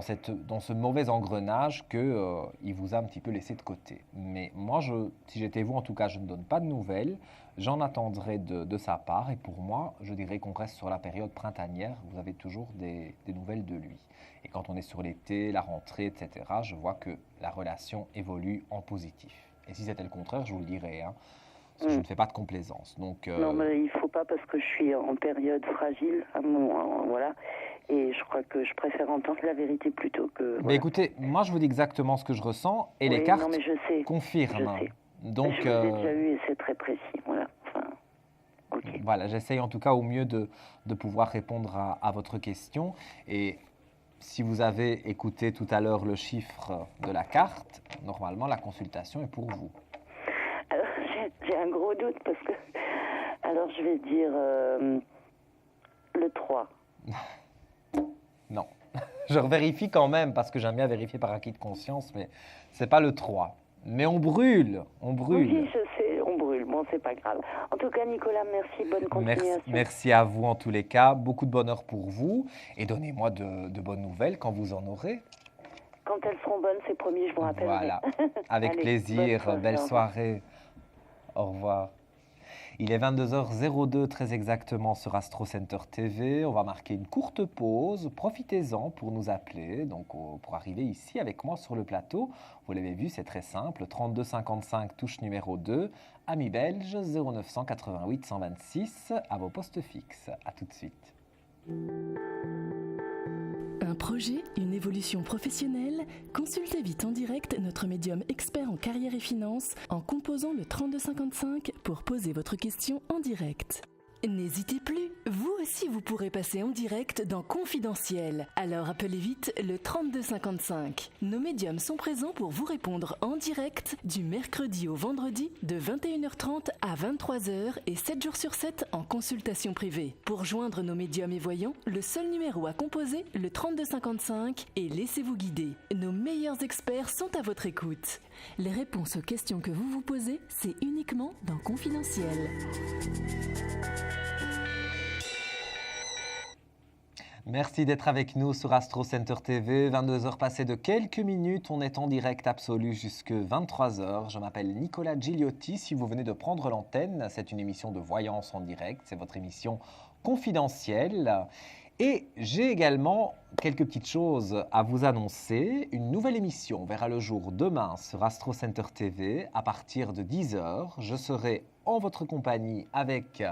S1: ce mauvais engrenage qu'il vous a un petit peu laissé de côté. Mais moi, si j'étais vous, en tout cas, je ne donne pas de nouvelles. J'en attendrai de sa part. Et pour moi, je dirais qu'on reste sur la période printanière. Vous avez toujours des nouvelles de lui. Et quand on est sur l'été, la rentrée, etc., je vois que la relation évolue en positif. Et si c'était le contraire, je vous le dirais, hein, parce que je ne fais pas de complaisance. Donc,
S8: Non, mais il ne faut pas parce que je suis en période fragile. Voilà. Et je crois que je préfère entendre la vérité plutôt que...
S1: Mais
S8: voilà.
S1: écoutez, moi je vous dis exactement ce que je ressens et les cartes confirment.
S8: Je sais.
S1: Donc,
S8: je vous ai déjà eu et c'est très précis. Voilà. Enfin, okay.
S1: Voilà, j'essaye en tout cas au mieux de pouvoir répondre à votre question. Et si vous avez écouté tout à l'heure le chiffre de la carte, normalement la consultation est pour vous.
S8: Alors j'ai un gros doute parce que... Alors je vais dire le 3.
S1: Non, je vérifie quand même parce que j'aime bien vérifier par acquis de conscience, mais c'est pas le 3. Mais on brûle.
S8: Oui, je sais, on brûle. Bon, c'est pas grave. En tout cas, Nicolas, merci, bonne continuation.
S1: Merci à vous en tous les cas. Beaucoup de bonheur pour vous. Et donnez-moi de bonnes nouvelles quand vous en aurez.
S8: Quand elles seront bonnes, c'est promis, je vous rappellerai.
S1: Voilà, avec
S8: Allez,
S1: plaisir. Belle soirée. Au revoir. Il est 22h02 très exactement sur Astro Center TV. On va marquer une courte pause. Profitez-en pour nous appeler, donc pour arriver ici avec moi sur le plateau. Vous l'avez vu, c'est très simple. 32 55 touche numéro 2. Amis belges 0988 126 à vos postes fixes. À tout de suite.
S5: Un projet, une évolution professionnelle? Consultez vite en direct notre médium expert en carrière et finances en composant le 3255 pour poser votre question en direct. N'hésitez plus, vous aussi vous pourrez passer en direct dans Confidentiel. Alors appelez vite le 3255. Nos médiums sont présents pour vous répondre en direct du mercredi au vendredi de 21h30 à 23h et 7 jours sur 7 en consultation privée. Pour joindre nos médiums et voyants, le seul numéro à composer, le 3255 et laissez-vous guider. Nos meilleurs experts sont à votre écoute. Les réponses aux questions que vous vous posez, c'est uniquement dans Confidentiel.
S1: Merci d'être avec nous sur Astro Center TV. 22h passées de quelques minutes. On est en direct absolu jusque 23h. Je m'appelle Nicolas Gigliotti. Si vous venez de prendre l'antenne, c'est une émission de voyance en direct. C'est votre émission confidentielle. Et j'ai également quelques petites choses à vous annoncer. Une nouvelle émission verra le jour demain sur Astro Center TV à partir de 10h. Je serai en votre compagnie avec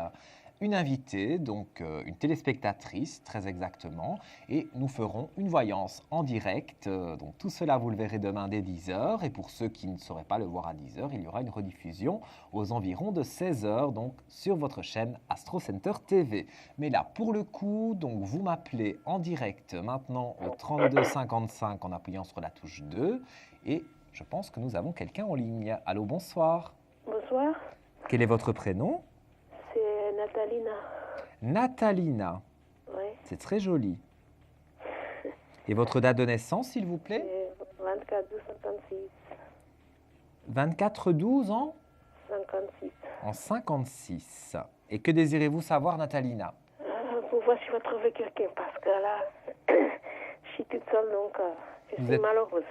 S1: une invitée, donc une téléspectatrice très exactement, et nous ferons une voyance en direct. Donc tout cela, vous le verrez demain dès 10h. Et pour ceux qui ne sauraient pas le voir à 10h, il y aura une rediffusion aux environs de 16h, donc sur votre chaîne Astro Center TV. Mais là, pour le coup, donc vous m'appelez en direct maintenant au 32 55 en appuyant sur la touche 2. Et je pense que nous avons quelqu'un en ligne. Allô, bonsoir.
S2: Bonsoir,
S1: Quel est votre prénom?
S2: c'est Natalina.
S1: Natalina.
S2: Oui,
S1: C'est très joli. Et votre date de naissance, s'il vous plaît?
S2: c'est 24 12 56.
S1: 24-12 ans?
S2: 56.
S1: En 56. Et que désirez-vous savoir, Natalina?
S2: Pour voir si je vais trouver quelqu'un, parce que là, je suis toute seule, donc je suis malheureuse.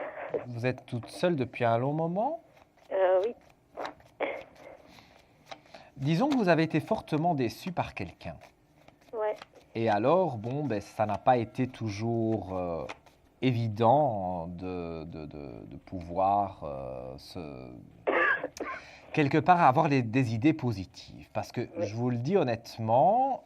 S1: Vous êtes toute seule depuis un long moment?
S2: Oui.
S1: Disons que vous avez été fortement déçue par quelqu'un.
S2: Ouais.
S1: Et alors, bon, ben, ça n'a pas été toujours évident de pouvoir quelque part avoir des idées positives. Parce que je vous le dis honnêtement,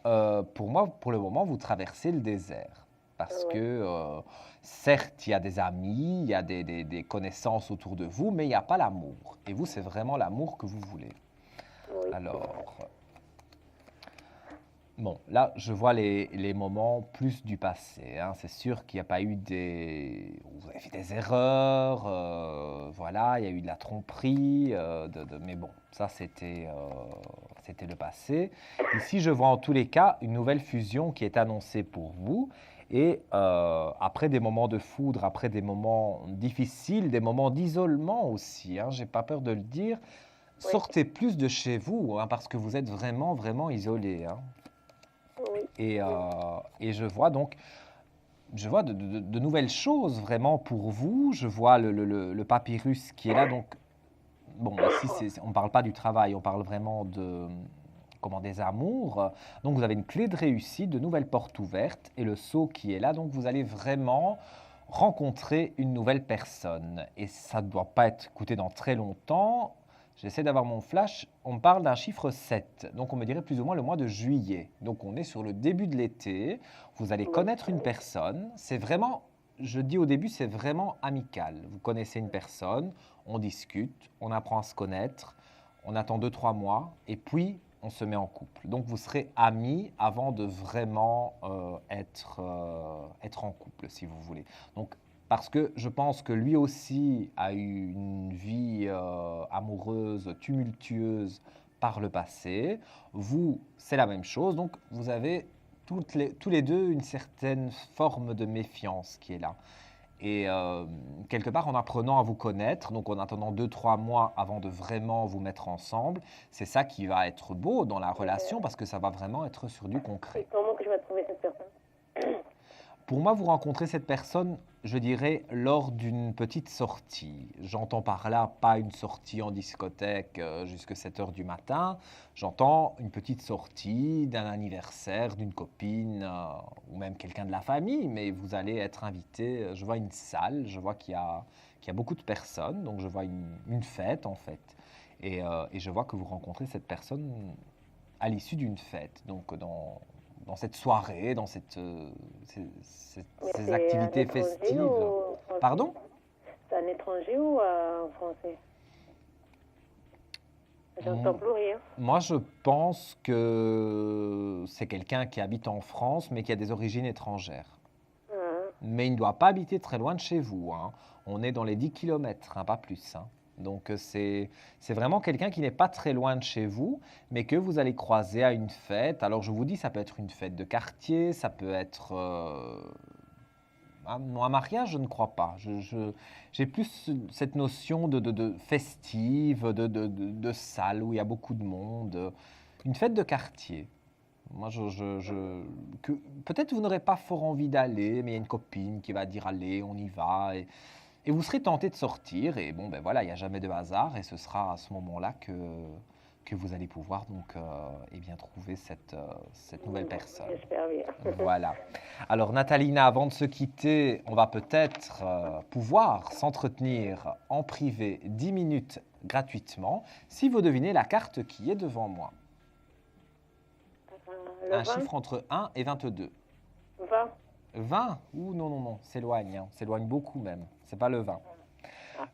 S1: pour moi, pour le moment, vous traversez le désert. Parce que certes, il y a des amis, il y a des connaissances autour de vous, mais il n'y a pas l'amour. Et vous, c'est vraiment l'amour que vous voulez.
S2: Oui.
S1: Alors, bon, là, je vois les moments plus du passé. Hein. C'est sûr qu'il n'y a pas eu vous avez fait des erreurs, voilà, il y a eu de la tromperie, mais bon, ça, c'était le passé. Ici, je vois en tous les cas une nouvelle fusion qui est annoncée pour vous. Et après des moments de foudre, après des moments difficiles, des moments d'isolement aussi, hein, je n'ai pas peur de le dire, sortez plus de chez vous, hein, parce que vous êtes vraiment, vraiment isolés. Hein.
S2: Oui.
S1: Et je vois donc, de nouvelles choses vraiment pour vous. Je vois le papyrus qui est là. Donc, bon, ici, on ne parle pas du travail, on parle vraiment des amours. Donc, vous avez une clé de réussite, de nouvelles portes ouvertes et le sceau qui est là. Donc, vous allez vraiment rencontrer une nouvelle personne. Et ça ne doit pas être écouté dans très longtemps. J'essaie d'avoir mon flash. On me parle d'un chiffre 7. Donc, on me dirait plus ou moins le mois de juillet. Donc, on est sur le début de l'été. Vous allez connaître une personne. C'est vraiment, je dis au début, c'est vraiment amical. Vous connaissez une personne, on discute, on apprend à se connaître, on attend 2-3 mois et puis on se met en couple. Donc, vous serez amis avant de vraiment être en couple, si vous voulez. Donc, parce que je pense que lui aussi a eu une vie amoureuse tumultueuse par le passé. Vous, c'est la même chose. Donc, vous avez tous les deux une certaine forme de méfiance qui est là. Et quelque part, en apprenant à vous connaître, donc en attendant 2-3 mois avant de vraiment vous mettre ensemble, c'est ça qui va être beau dans la relation parce que ça va vraiment être sur du concret.
S2: Et comment que je vais trouver cette personne?
S1: Pour moi, vous rencontrez cette personne, je dirais, lors d'une petite sortie. J'entends par là pas une sortie en discothèque jusqu'à 7 heures du matin. J'entends une petite sortie d'un anniversaire, d'une copine ou même quelqu'un de la famille. Mais vous allez être invité. Je vois une salle, je vois qu'il y a beaucoup de personnes. Donc, je vois une fête, en fait. Et je vois que vous rencontrez cette personne à l'issue d'une fête. Donc, dans cette soirée, dans ces activités festives. Pardon?
S2: C'est un étranger ou un français? J'entends plus rien.
S1: Moi, je pense que c'est quelqu'un qui habite en France, mais qui a des origines étrangères. Mais il ne doit pas habiter très loin de chez vous. Hein. On est dans les 10 km, hein, pas plus. Hein. Donc, c'est vraiment quelqu'un qui n'est pas très loin de chez vous, mais que vous allez croiser à une fête. Alors, je vous dis, ça peut être une fête de quartier, ça peut être... un mariage, je ne crois pas. J'ai plus cette notion de festive, de salle où il y a beaucoup de monde. Une fête de quartier. Moi, peut-être vous n'aurez pas fort envie d'aller, mais il y a une copine qui va dire « Allez, on y va ». Et vous serez tenté de sortir, et bon, ben voilà, il n'y a jamais de hasard, et ce sera à ce moment-là que vous allez pouvoir donc eh bien, trouver cette nouvelle personne.
S2: J'espère bien.
S1: Voilà. Alors, Natalina, avant de se quitter, on va peut-être pouvoir s'entretenir en privé 10 minutes gratuitement, si vous devinez la carte qui est devant moi. Un chiffre entre 1 et 22.
S2: 20.
S1: 20? Ouh, non, s'éloigne, hein. S'éloigne beaucoup même. C'est pas le 20.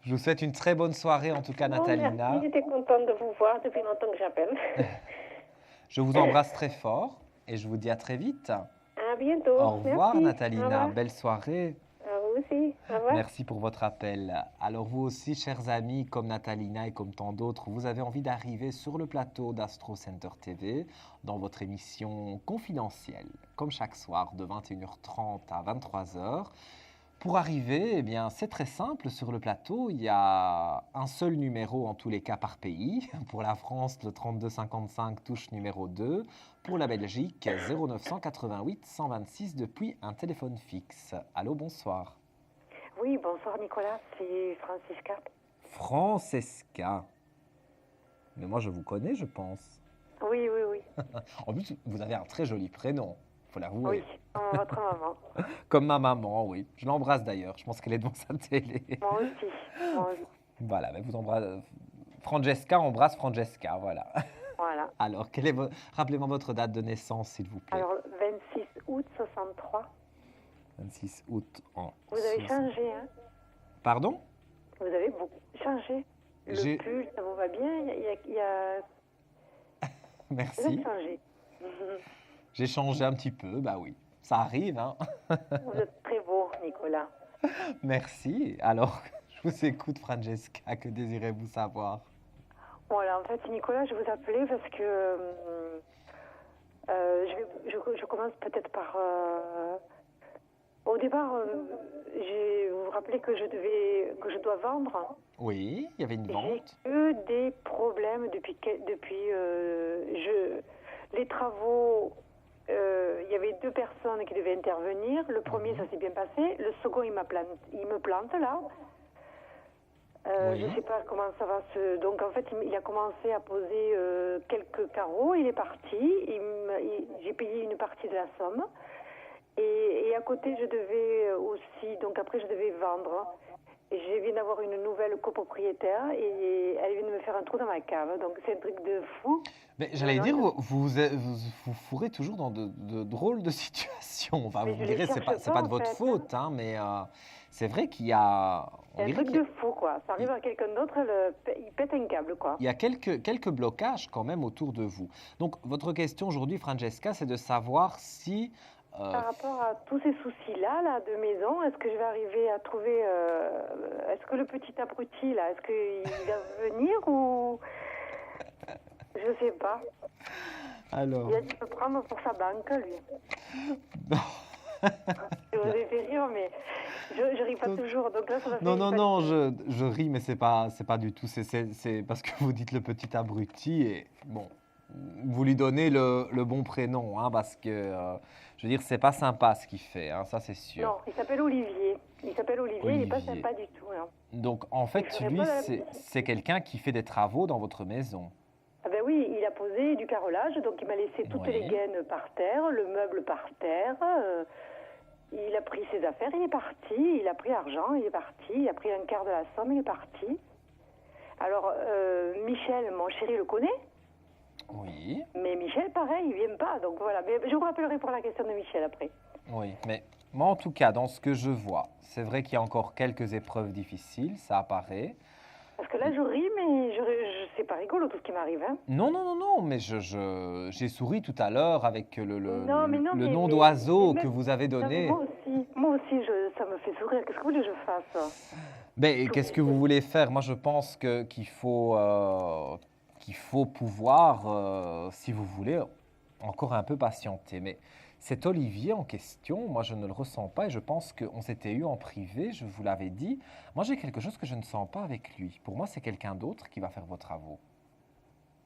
S1: Je vous souhaite une très bonne soirée en tout cas, Natalina.
S2: Merci, j'étais contente de vous voir depuis longtemps que j'appelle.
S1: Je vous embrasse très fort et je vous dis à très vite.
S2: À bientôt.
S1: Au revoir,
S2: Merci.
S1: Natalina.
S2: Au revoir.
S1: Belle soirée.
S2: À vous aussi. Au revoir.
S1: Merci pour votre appel. Alors vous aussi, chers amis, comme Natalina et comme tant d'autres, vous avez envie d'arriver sur le plateau d'Astro Center TV dans votre émission confidentielle, comme chaque soir de 21h30 à 23h. Pour arriver, eh bien, c'est très simple. Sur le plateau, il y a un seul numéro en tous les cas par pays. Pour la France, le 3255 touche numéro 2. Pour la Belgique, 0988 126 depuis un téléphone fixe. Allô, bonsoir.
S2: Oui, bonsoir Nicolas, c'est Francisca.
S1: Francesca. Mais moi, je vous connais, je pense.
S2: Oui, oui, oui.
S1: En plus, vous avez un très joli prénom, il faut l'avouer.
S2: Oui, comme votre maman.
S1: Comme ma maman, oui. Je l'embrasse d'ailleurs. Je pense qu'elle est devant sa télé.
S2: Moi aussi. Moi aussi.
S1: Voilà, mais vous embrassez. Francesca embrasse Francesca, voilà.
S2: Voilà.
S1: Alors, rappelez-moi votre date de naissance, s'il vous plaît.
S2: Alors, 26 août 63.
S1: 26 août en...
S2: Vous avez changé, hein?
S1: Pardon?
S2: Vous avez beaucoup changé. Le pull, ça vous va bien? Il y a...
S1: Merci.
S2: Vous avez changé.
S1: J'ai changé un petit peu, bah oui. Ça arrive, hein.
S2: Vous êtes très beau, Nicolas.
S1: Merci. Alors, je vous écoute, Francesca. Que désirez-vous savoir?
S2: Voilà, en fait, Nicolas, je vous appelais parce que je commence peut-être par... Au départ, vous vous rappelez que je dois vendre.
S1: Oui, il y avait une vente.
S2: J'ai eu des problèmes depuis les travaux. Il y avait 2 personnes qui devaient intervenir. Le premier, ça s'est bien passé. Le second, il me plante là.
S1: Oui.
S2: Je ne sais pas comment ça va se... Donc, en fait, il a commencé à poser quelques carreaux. Il est parti. J'ai payé une partie de la somme. Et à côté, je devais aussi... Donc, après, je devais vendre. Et je viens d'avoir une nouvelle copropriétaire et elle vient de me faire un trou dans ma cave. Donc, c'est un truc de fou.
S1: Mais j'allais dire, vous fourrez toujours dans de drôles de situations. Enfin, vous me direz, c'est pas de votre faute, hein, mais c'est vrai qu'il y a...
S2: C'est un truc de fou, quoi. Ça arrive à quelqu'un d'autre, il pète un câble, quoi.
S1: Il y a quelques blocages quand même autour de vous. Donc, votre question aujourd'hui, Francesca, c'est de savoir si...
S2: Par rapport à tous ces soucis-là, là, de maison, est-ce que je vais arriver à trouver... est-ce que le petit abruti, là, est-ce qu'il va venir ou... Je sais pas.
S1: Alors...
S2: Il a dû me prendre pour sa banque, lui. Je vous ai fait rire, mais je ris pas toujours. Donc là, ça
S1: non, je ris, mais c'est pas du tout. C'est parce que vous dites le petit abruti et bon, vous lui donnez le bon prénom, hein, parce que je veux dire, c'est pas sympa ce qu'il fait, hein, ça c'est sûr.
S2: Non, il s'appelle Olivier. Il n'est pas sympa du tout. Hein.
S1: Donc en fait, lui, c'est quelqu'un qui fait des travaux dans votre maison.
S2: Ah ben oui, il a posé du carrelage, donc il m'a laissé toutes les gaines par terre, le meuble par terre. Il a pris ses affaires, il est parti. Il a pris l'argent, il est parti. Il a pris un quart de la somme, il est parti. Alors, Michel, mon chéri, le connaît.
S1: Oui.
S2: Mais Michel, pareil, il vient pas. Donc voilà, mais je vous rappellerai pour la question de Michel après.
S1: Oui, mais moi, en tout cas, dans ce que je vois, c'est vrai qu'il y a encore quelques épreuves difficiles, ça apparaît.
S2: Parce que là, je ris, mais c'est pas rigolo tout ce qui m'arrive. Hein.
S1: Non, mais j'ai souri tout à l'heure avec le nom d'oiseau que vous avez donné.
S2: Moi aussi, ça me fait sourire. Qu'est-ce que vous voulez que je fasse?
S1: Ben, qu'est-ce que vous voulez faire? Moi, je pense qu'il faut pouvoir, si vous voulez, encore un peu patienter. Mais cet Olivier en question, moi, je ne le ressens pas et je pense qu'on s'était eu en privé, je vous l'avais dit. Moi, j'ai quelque chose que je ne sens pas avec lui. Pour moi, c'est quelqu'un d'autre qui va faire vos travaux.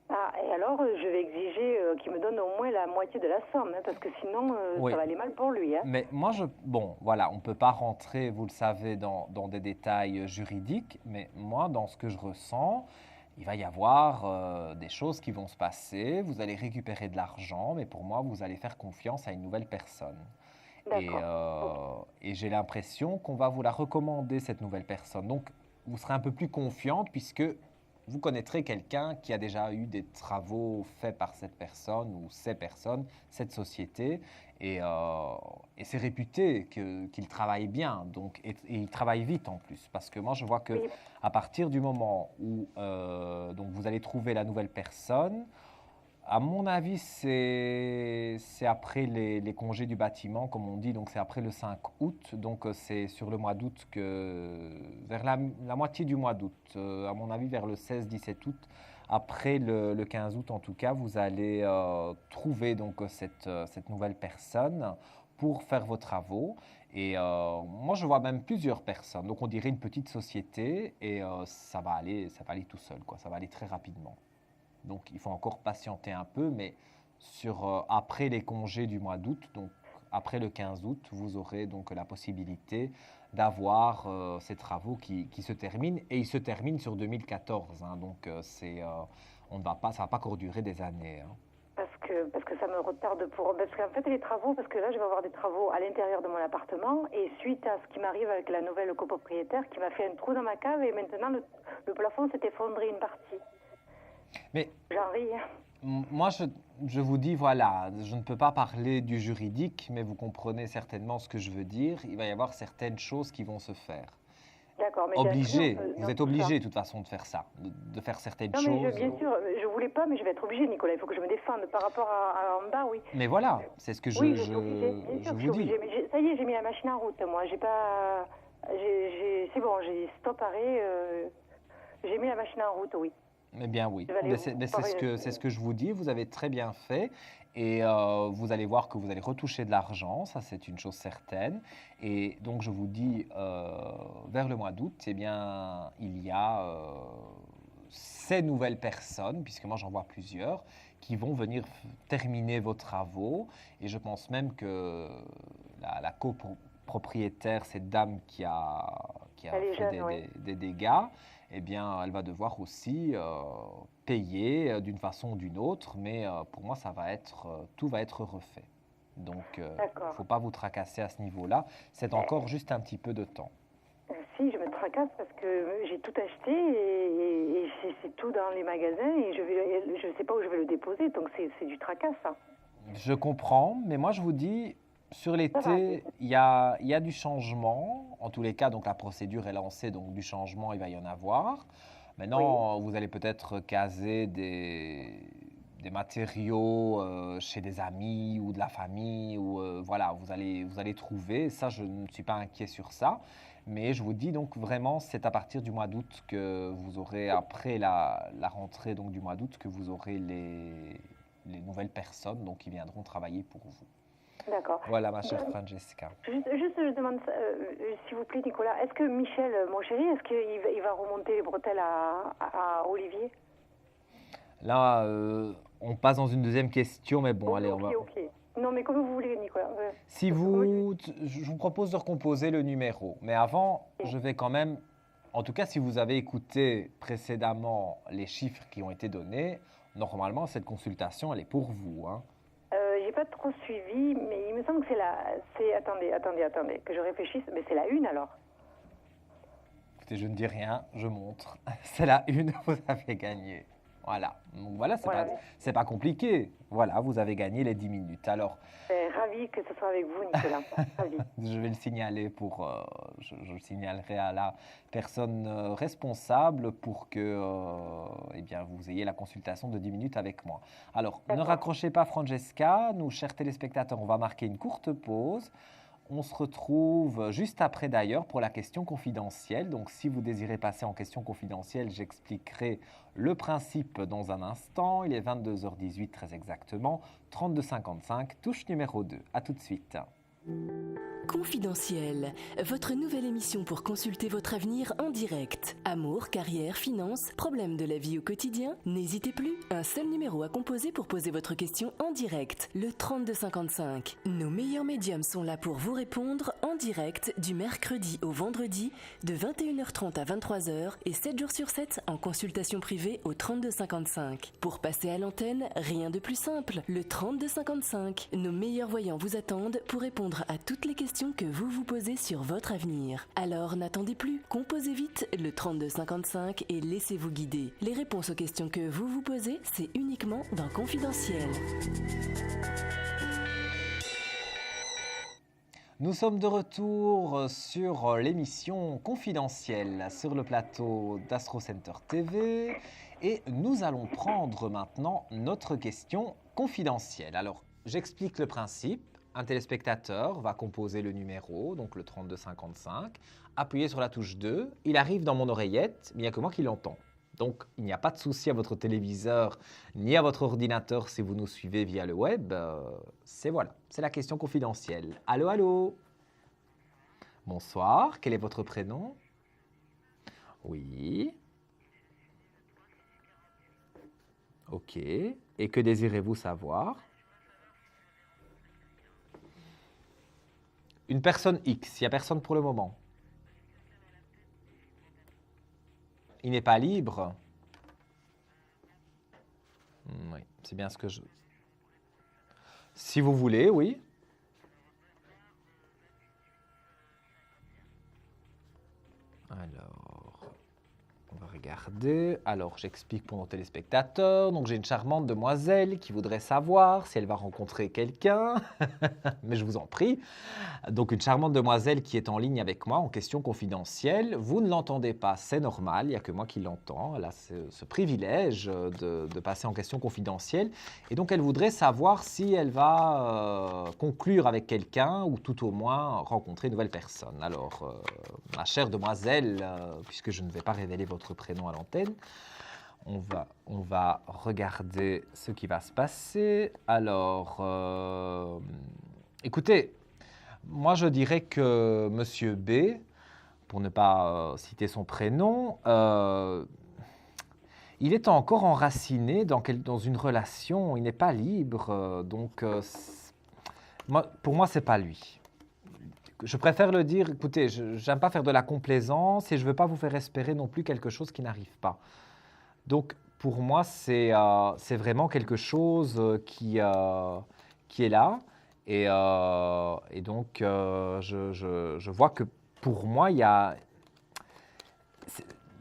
S2: Ah, et alors, je vais exiger qu'il me donne au moins la moitié de la somme, hein, parce que sinon, ça va aller mal pour lui. Hein.
S1: Mais moi, bon, voilà, on ne peut pas rentrer, vous le savez, dans des détails juridiques, mais moi, dans ce que je ressens, il va y avoir des choses qui vont se passer, vous allez récupérer de l'argent, mais pour moi, vous allez faire confiance à une nouvelle personne. Et j'ai l'impression qu'on va vous la recommander, cette nouvelle personne. Donc, vous serez un peu plus confiante puisque vous connaîtrez quelqu'un qui a déjà eu des travaux faits par cette personne ou ces personnes, cette société. Et c'est réputé qu'il travaille bien, donc, et il travaille vite en plus. Parce que moi, je vois qu'à partir du moment où donc vous allez trouver la nouvelle personne, à mon avis, c'est après les congés du bâtiment, comme on dit, donc c'est après le 5 août, donc c'est sur le mois d'août, vers la moitié du mois d'août, à mon avis vers le 16-17 août, après le 15 août en tout cas, vous allez trouver donc cette nouvelle personne pour faire vos travaux. Et moi, je vois même plusieurs personnes. Donc, on dirait une petite société et ça va aller tout seul, quoi. Ça va aller très rapidement. Donc, il faut encore patienter un peu, mais après les congés du mois d'août, donc après le 15 août, vous aurez donc la possibilité d'avoir ces travaux qui se terminent. Et ils se terminent sur 2014. Hein, donc, ça ne va pas encore durer des années. Hein.
S2: Parce que ça me retarde parce qu'en fait, les travaux, parce que là, je vais avoir des travaux à l'intérieur de mon appartement, et suite à ce qui m'arrive avec la nouvelle copropriétaire qui m'a fait un trou dans ma cave, et maintenant, le plafond s'est effondré une partie.
S1: Mais
S2: j'en ris.
S1: Moi, je vous dis, voilà, je ne peux pas parler du juridique, mais vous comprenez certainement ce que je veux dire. Il va y avoir certaines choses qui vont se faire.
S2: D'accord, mais
S1: obligé, vous êtes obligé de toute façon de faire ça, de faire certaines choses.
S2: Non, mais bien sûr, je voulais pas, mais je vais être obligée, Nicolas. Il faut que je me défende par rapport à en bas, oui.
S1: Mais voilà, c'est ce que je vous dis.
S2: Mais ça y est, j'ai mis la machine en route. Moi, c'est bon, j'ai stop arrêt. J'ai mis la machine en route, oui.
S1: Eh bien oui, c'est ce que je vous dis, vous avez très bien fait et vous allez voir que vous allez retoucher de l'argent, ça c'est une chose certaine. Et donc je vous dis, vers le mois d'août, eh bien il y a ces nouvelles personnes, puisque moi j'en vois plusieurs, qui vont venir terminer vos travaux. Et je pense même que la copropriétaire, cette dame qui a fait des dégâts, eh bien, elle va devoir aussi payer d'une façon ou d'une autre, mais pour moi, tout va être refait. Donc, il ne faut pas vous tracasser à ce niveau-là. C'est encore juste un petit peu de temps.
S2: Si, je me tracasse parce que j'ai tout acheté et c'est tout dans les magasins et je ne sais pas où je vais le déposer, donc c'est du tracas, ça.
S1: Je comprends, mais moi, je vous dis... Sur l'été, il y a du changement. En tous les cas, donc la procédure est lancée, donc du changement, il va y en avoir. Maintenant, vous allez peut-être caser des matériaux chez des amis ou de la famille. Ou, voilà, vous allez trouver. Ça, je ne suis pas inquiet sur ça. Mais je vous dis donc vraiment, c'est à partir du mois d'août que vous aurez, après la rentrée donc, du mois d'août, que vous aurez les nouvelles personnes donc, qui viendront travailler pour vous.
S2: D'accord.
S1: Voilà, ma chère Francesca.
S2: Juste, je demande, s'il vous plaît, Nicolas, est-ce que Michel, mon chéri, est-ce qu'il va remonter les bretelles à Olivier?
S1: Là, on passe dans une deuxième question, mais bon, allez, on va...
S2: Ok. Non, mais comme vous voulez, Nicolas.
S1: Je vous propose de recomposer le numéro. Mais avant, je vais quand même... En tout cas, si vous avez écouté précédemment les chiffres qui ont été donnés, normalement, cette consultation, elle est pour vous, hein.
S2: J'ai pas trop suivi, mais il me semble que attendez, que je réfléchisse, mais c'est la 1 alors.
S1: Écoutez, je ne dis rien, je montre. C'est la 1, vous avez gagné. Voilà, donc voilà, c'est pas compliqué. Voilà, vous avez gagné les 10 minutes. Alors,
S2: ravi que ce soit avec vous, Nicolas. Ravi.
S1: Je vais le signaler je le signalerai à la personne responsable pour que eh bien, vous ayez la consultation de 10 minutes avec moi. Alors, ne raccrochez pas Francesca. Nous, chers téléspectateurs, on va marquer une courte pause. On se retrouve juste après d'ailleurs pour la question confidentielle. Donc si vous désirez passer en question confidentielle, j'expliquerai le principe dans un instant. Il est 22h18 très exactement, 3255, touche numéro 2. À tout de suite.
S5: Confidentiel, votre nouvelle émission pour consulter votre avenir en direct. Amour, carrière, finances, problèmes de la vie au quotidien? N'hésitez plus, un seul numéro à composer pour poser votre question en direct, le 3255. Nos meilleurs médiums sont là pour vous répondre en direct du mercredi au vendredi de 21h30 à 23h et 7 jours sur 7 en consultation privée au 3255. Pour passer à l'antenne, rien de plus simple, le 3255. Nos meilleurs voyants vous attendent pour répondre à toutes les questions que vous vous posez sur votre avenir. Alors n'attendez plus, composez vite le 3255 et laissez-vous guider. Les réponses aux questions que vous vous posez, c'est uniquement dans Confidentiel.
S1: Nous sommes de retour sur l'émission Confidentielle sur le plateau d'Astro Center TV et nous allons prendre maintenant notre question confidentielle. Alors, j'explique le principe. Un téléspectateur va composer le numéro, donc le 3255, appuyer sur la touche 2, il arrive dans mon oreillette, mais il n'y a que moi qui l'entends. Donc, il n'y a pas de souci à votre téléviseur ni à votre ordinateur si vous nous suivez via le web. C'est la question confidentielle. Allô, allô? Bonsoir. Quel est votre prénom? Oui. Ok. Et que désirez-vous savoir? Une personne X. Il n'y a personne pour le moment. Il n'est pas libre? Oui, c'est bien ce que je... Si vous voulez, oui. Alors, on va regarder. Alors, j'explique pour nos téléspectateurs. Donc, j'ai une charmante demoiselle qui voudrait savoir si elle va rencontrer quelqu'un. Mais je vous en prie. Donc, une charmante demoiselle qui est en ligne avec moi en question confidentielle. Vous ne l'entendez pas, c'est normal, il n'y a que moi qui l'entends. Elle a ce privilège de passer en question confidentielle. Et donc, elle voudrait savoir si elle va conclure avec quelqu'un ou tout au moins rencontrer une nouvelle personne. Alors, ma chère demoiselle, puisque je ne vais pas révéler votre prénom à l'antenne, on va regarder ce qui va se passer. Alors, écoutez, moi, je dirais que Monsieur B, pour ne pas citer son prénom, il est encore enraciné dans une relation, il n'est pas libre, pour moi, ce n'est pas lui. Je préfère le dire, écoutez, je n'aime pas faire de la complaisance et je ne veux pas vous faire espérer non plus quelque chose qui n'arrive pas. Donc, pour moi, c'est vraiment quelque chose qui est là. Et donc, je vois que pour moi, il y a...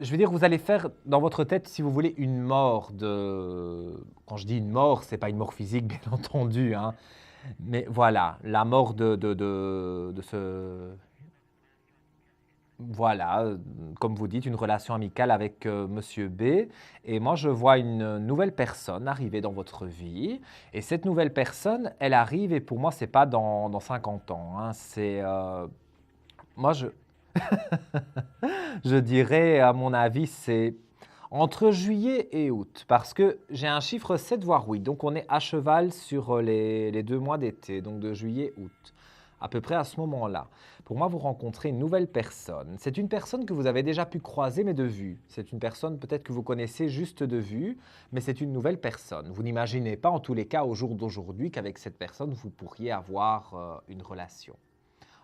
S1: Je veux dire, vous allez faire dans votre tête, si vous voulez, une mort de... Quand je dis une mort, ce n'est pas une mort physique, bien entendu. Hein. Mais voilà, la mort de ce... Voilà, comme vous dites, une relation amicale avec Monsieur B. Et moi, je vois une nouvelle personne arriver dans votre vie. Et cette nouvelle personne, elle arrive, et pour moi, ce n'est pas dans 50 ans. Hein, c'est... moi, je dirais, à mon avis, c'est entre juillet et août. Parce que j'ai un chiffre 7, voire 8. Donc, on est à cheval sur les 2 mois d'été, donc de juillet-août. À peu près à ce moment-là. Pour moi, vous rencontrez une nouvelle personne. C'est une personne que vous avez déjà pu croiser, mais de vue. C'est une personne peut-être que vous connaissez juste de vue, mais c'est une nouvelle personne. Vous n'imaginez pas, en tous les cas, au jour d'aujourd'hui, qu'avec cette personne, vous pourriez avoir une relation.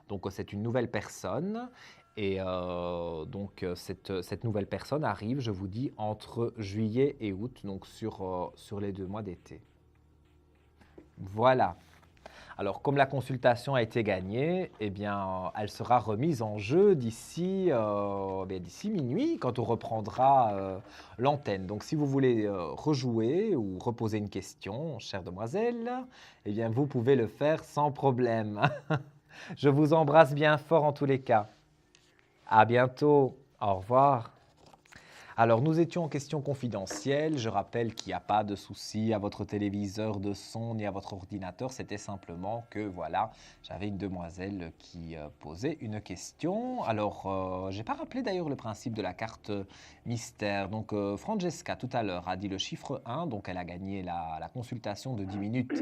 S1: Donc, c'est une nouvelle personne. Et donc, cette nouvelle personne arrive, je vous dis, entre juillet et août, donc sur les 2 mois d'été. Voilà. Alors, comme la consultation a été gagnée, eh bien, elle sera remise en jeu d'ici minuit, quand on reprendra l'antenne. Donc, si vous voulez rejouer ou reposer une question, chère demoiselle, eh bien, vous pouvez le faire sans problème. Je vous embrasse bien fort en tous les cas. À bientôt. Au revoir. Alors, nous étions en question confidentielle. Je rappelle qu'il n'y a pas de souci à votre téléviseur de son ni à votre ordinateur. C'était simplement que, voilà, j'avais une demoiselle qui posait une question. Alors, je n'ai pas rappelé d'ailleurs le principe de la carte mystère. Donc, Francesca, tout à l'heure, a dit le chiffre 1. Donc, elle a gagné la consultation de 10 minutes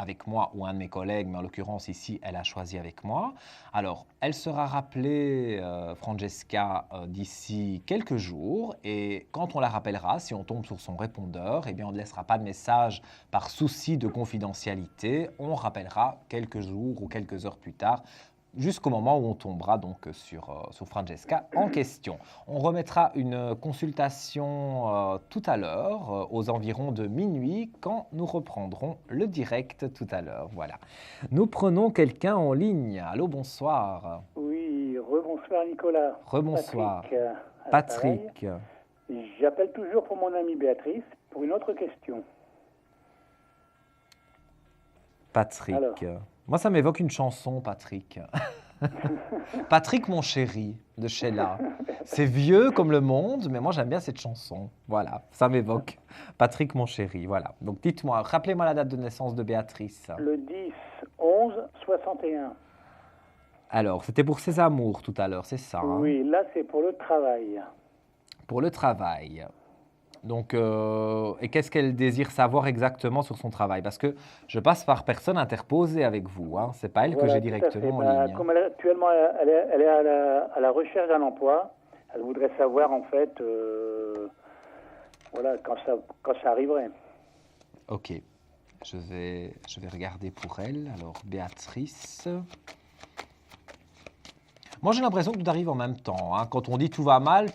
S1: avec moi ou un de mes collègues, mais en l'occurrence ici, elle a choisi avec moi. Alors, elle sera rappelée, Francesca, d'ici quelques jours, et quand on la rappellera, si on tombe sur son répondeur, eh bien, on ne laissera pas de message par souci de confidentialité, on rappellera quelques jours ou quelques heures plus tard, jusqu'au moment où on tombera donc sur Francesca en question. On remettra une consultation tout à l'heure, aux environs de minuit, quand nous reprendrons le direct tout à l'heure. Voilà. Nous prenons quelqu'un en ligne. Allô, bonsoir.
S7: Oui, rebonsoir Nicolas.
S1: Rebonsoir.
S7: Patrick.
S1: Patrick.
S7: J'appelle toujours pour mon amie Béatrice pour une autre question.
S1: Patrick.
S7: Alors.
S1: Moi, ça m'évoque une chanson, Patrick. Patrick, mon chéri, de Sheila. C'est vieux comme le monde, mais moi, j'aime bien cette chanson. Voilà, ça m'évoque. Patrick, mon chéri, voilà. Donc, dites-moi, rappelez-moi la date de naissance de Béatrice.
S7: Le 10-11-61.
S1: Alors, c'était pour ses amours tout à l'heure, c'est ça? Hein?
S7: Oui, là, c'est pour le travail.
S1: Pour le travail. Donc, et qu'est-ce qu'elle désire savoir exactement sur son travail? Parce que je passe par personne interposée avec vous. Hein. Ce n'est pas elle que
S7: Voilà,
S1: j'ai
S7: tout à fait.
S1: directement en
S7: Bah,
S1: ligne.
S7: comme actuellement, elle est à la recherche d'un emploi, elle voudrait savoir, en fait, voilà, quand ça arriverait.
S1: Ok, je vais regarder pour elle. Alors, Béatrice. Moi, j'ai l'impression que tout arrive en même temps. Hein. Quand on dit tout va mal,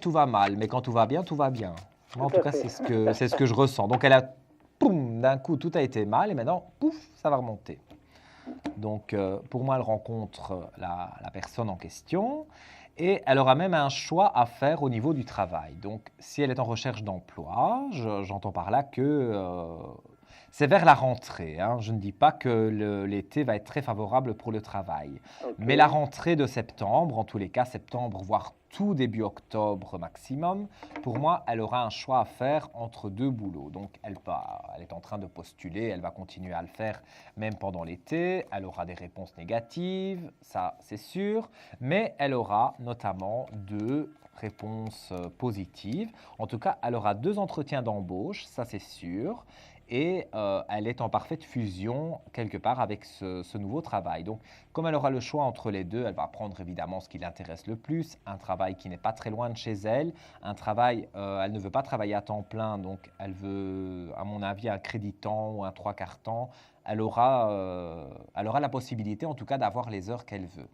S1: mais quand tout va bien, tout va bien. Moi, en tout cas, c'est ce que je ressens. Donc, elle a, poum, d'un coup, tout a été mal et maintenant, pouf, ça va remonter. Donc, pour moi, elle rencontre la personne en question et elle aura même un choix à faire au niveau du travail. Donc, si elle est en recherche d'emploi, j'entends par là que c'est vers la rentrée. Hein. Je ne dis pas que l'été va être très favorable pour le travail. Okay. Mais la rentrée de septembre, en tous les cas septembre, voire tout début octobre maximum, pour moi, elle aura un choix à faire entre deux boulots. Donc, elle est en train de postuler, elle va continuer à le faire même pendant l'été. Elle aura des réponses négatives, ça c'est sûr, mais elle aura notamment deux réponses positives. En tout cas, elle aura 2 entretiens d'embauche, ça c'est sûr. Et elle est en parfaite fusion quelque part avec ce nouveau travail. Donc, comme elle aura le choix entre les deux, elle va prendre évidemment ce qui l'intéresse le plus, un travail qui n'est pas très loin de chez elle, un travail, elle ne veut pas travailler à temps plein, donc elle veut, à mon avis, un crédit temps ou un 3/4 temps. Elle aura la possibilité, en tout cas, d'avoir les heures qu'elle veut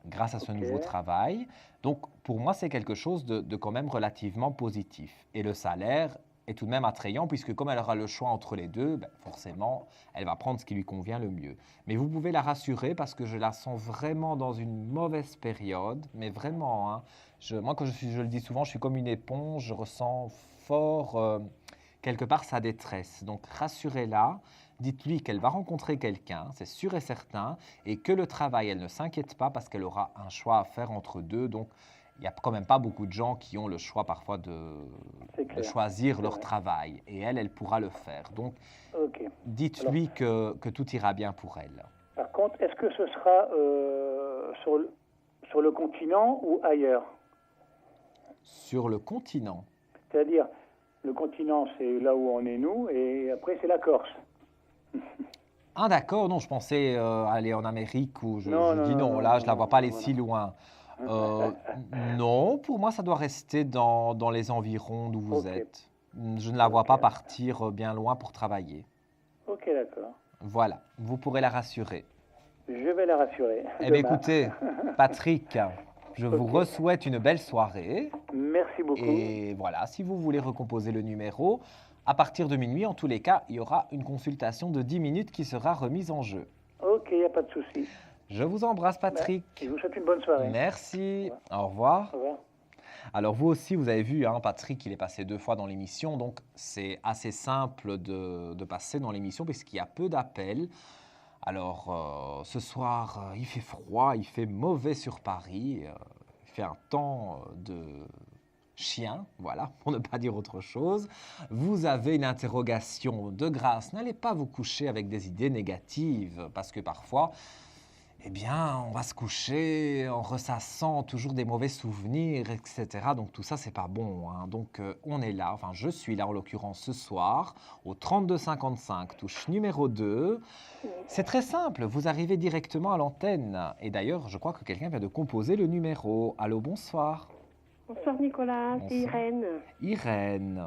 S1: grâce à ce nouveau travail. Donc, pour moi, c'est quelque chose de quand même relativement positif. Et le salaire est tout de même attrayant puisque comme elle aura le choix entre les deux, ben forcément, elle va prendre ce qui lui convient le mieux. Mais vous pouvez la rassurer parce que je la sens vraiment dans une mauvaise période, mais vraiment. Hein, moi, je le dis souvent, je suis comme une éponge, je ressens fort quelque part sa détresse. Donc rassurez-la, dites-lui qu'elle va rencontrer quelqu'un, c'est sûr et certain, et que le travail, elle ne s'inquiète pas parce qu'elle aura un choix à faire entre deux. Donc, il n'y a quand même pas beaucoup de gens qui ont le choix parfois de choisir leur travail. Et elle pourra le faire. Donc, dites-lui que tout ira bien pour elle.
S7: Par contre, est-ce que ce sera sur le continent ou ailleurs?
S1: Sur le continent.
S7: C'est-à-dire, le continent, c'est là où on est nous, et après, c'est la Corse.
S1: Ah d'accord, non, je pensais aller en Amérique où je dis non, là, je ne la vois pas aller si loin. Non, pour moi, ça doit rester dans les environs d'où vous êtes. Je ne la vois pas partir bien loin pour travailler.
S7: Ok, d'accord.
S1: Voilà, vous pourrez la rassurer.
S7: Je vais la rassurer.
S1: Eh bien, écoutez, Patrick, je vous souhaite une belle soirée.
S7: Merci beaucoup.
S1: Et voilà, si vous voulez recomposer le numéro, à partir de minuit, en tous les cas, il y aura une consultation de 10 minutes qui sera remise en jeu.
S7: Ok, il n'y a pas de souci.
S1: Je vous embrasse, Patrick.
S7: Je vous souhaite une bonne soirée.
S1: Merci. Au revoir.
S7: Au revoir.
S1: Alors, vous aussi, vous avez vu, hein, Patrick, il est passé 2 fois dans l'émission. Donc, c'est assez simple de passer dans l'émission puisqu'il y a peu d'appels. Alors, ce soir, il fait froid, il fait mauvais sur Paris. Il fait un temps de chien, voilà, pour ne pas dire autre chose. Vous avez une interrogation de grâce. N'allez pas vous coucher avec des idées négatives parce que parfois, eh bien, on va se coucher en ressassant toujours des mauvais souvenirs, etc. Donc tout ça, c'est pas bon. Hein. Donc on est là, enfin je suis là en l'occurrence ce soir, au 3255, touche numéro 2. C'est très simple, vous arrivez directement à l'antenne. Et d'ailleurs, je crois que quelqu'un vient de composer le numéro. Allô, bonsoir.
S2: Bonsoir Nicolas, c'est Irène.
S1: Irène.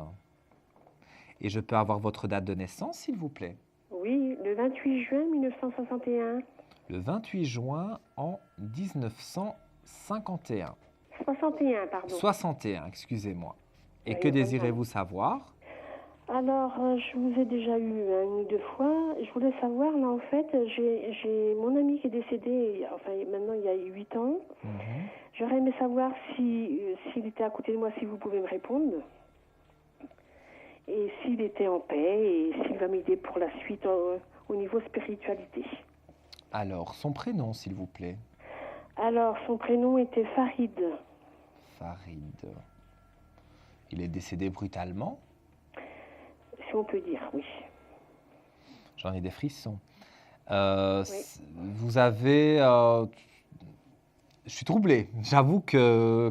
S1: Et je peux avoir votre date de naissance, s'il vous plaît?
S2: Oui, le 28 juin 1961.
S1: Le 28 juin en 1951.
S2: 61, pardon.
S1: 61, excusez-moi. Et que désirez-vous savoir?
S2: Alors, je vous ai déjà eu 1 ou 2 fois. Je voulais savoir, là, en fait, j'ai mon ami qui est décédé, enfin, maintenant, il y a 8 ans. J'aurais aimé savoir s'il était à côté de moi, si vous pouvez me répondre. Et s'il était en paix, et s'il va m'aider pour la suite au niveau spiritualité.
S1: Alors, son prénom, s'il vous plaît.
S2: Alors, son prénom était Farid.
S1: Farid. Il est décédé brutalement?
S2: Si on peut dire, oui.
S1: J'en ai des frissons.
S2: Oui.
S1: Vous avez Je suis troublé. J'avoue que,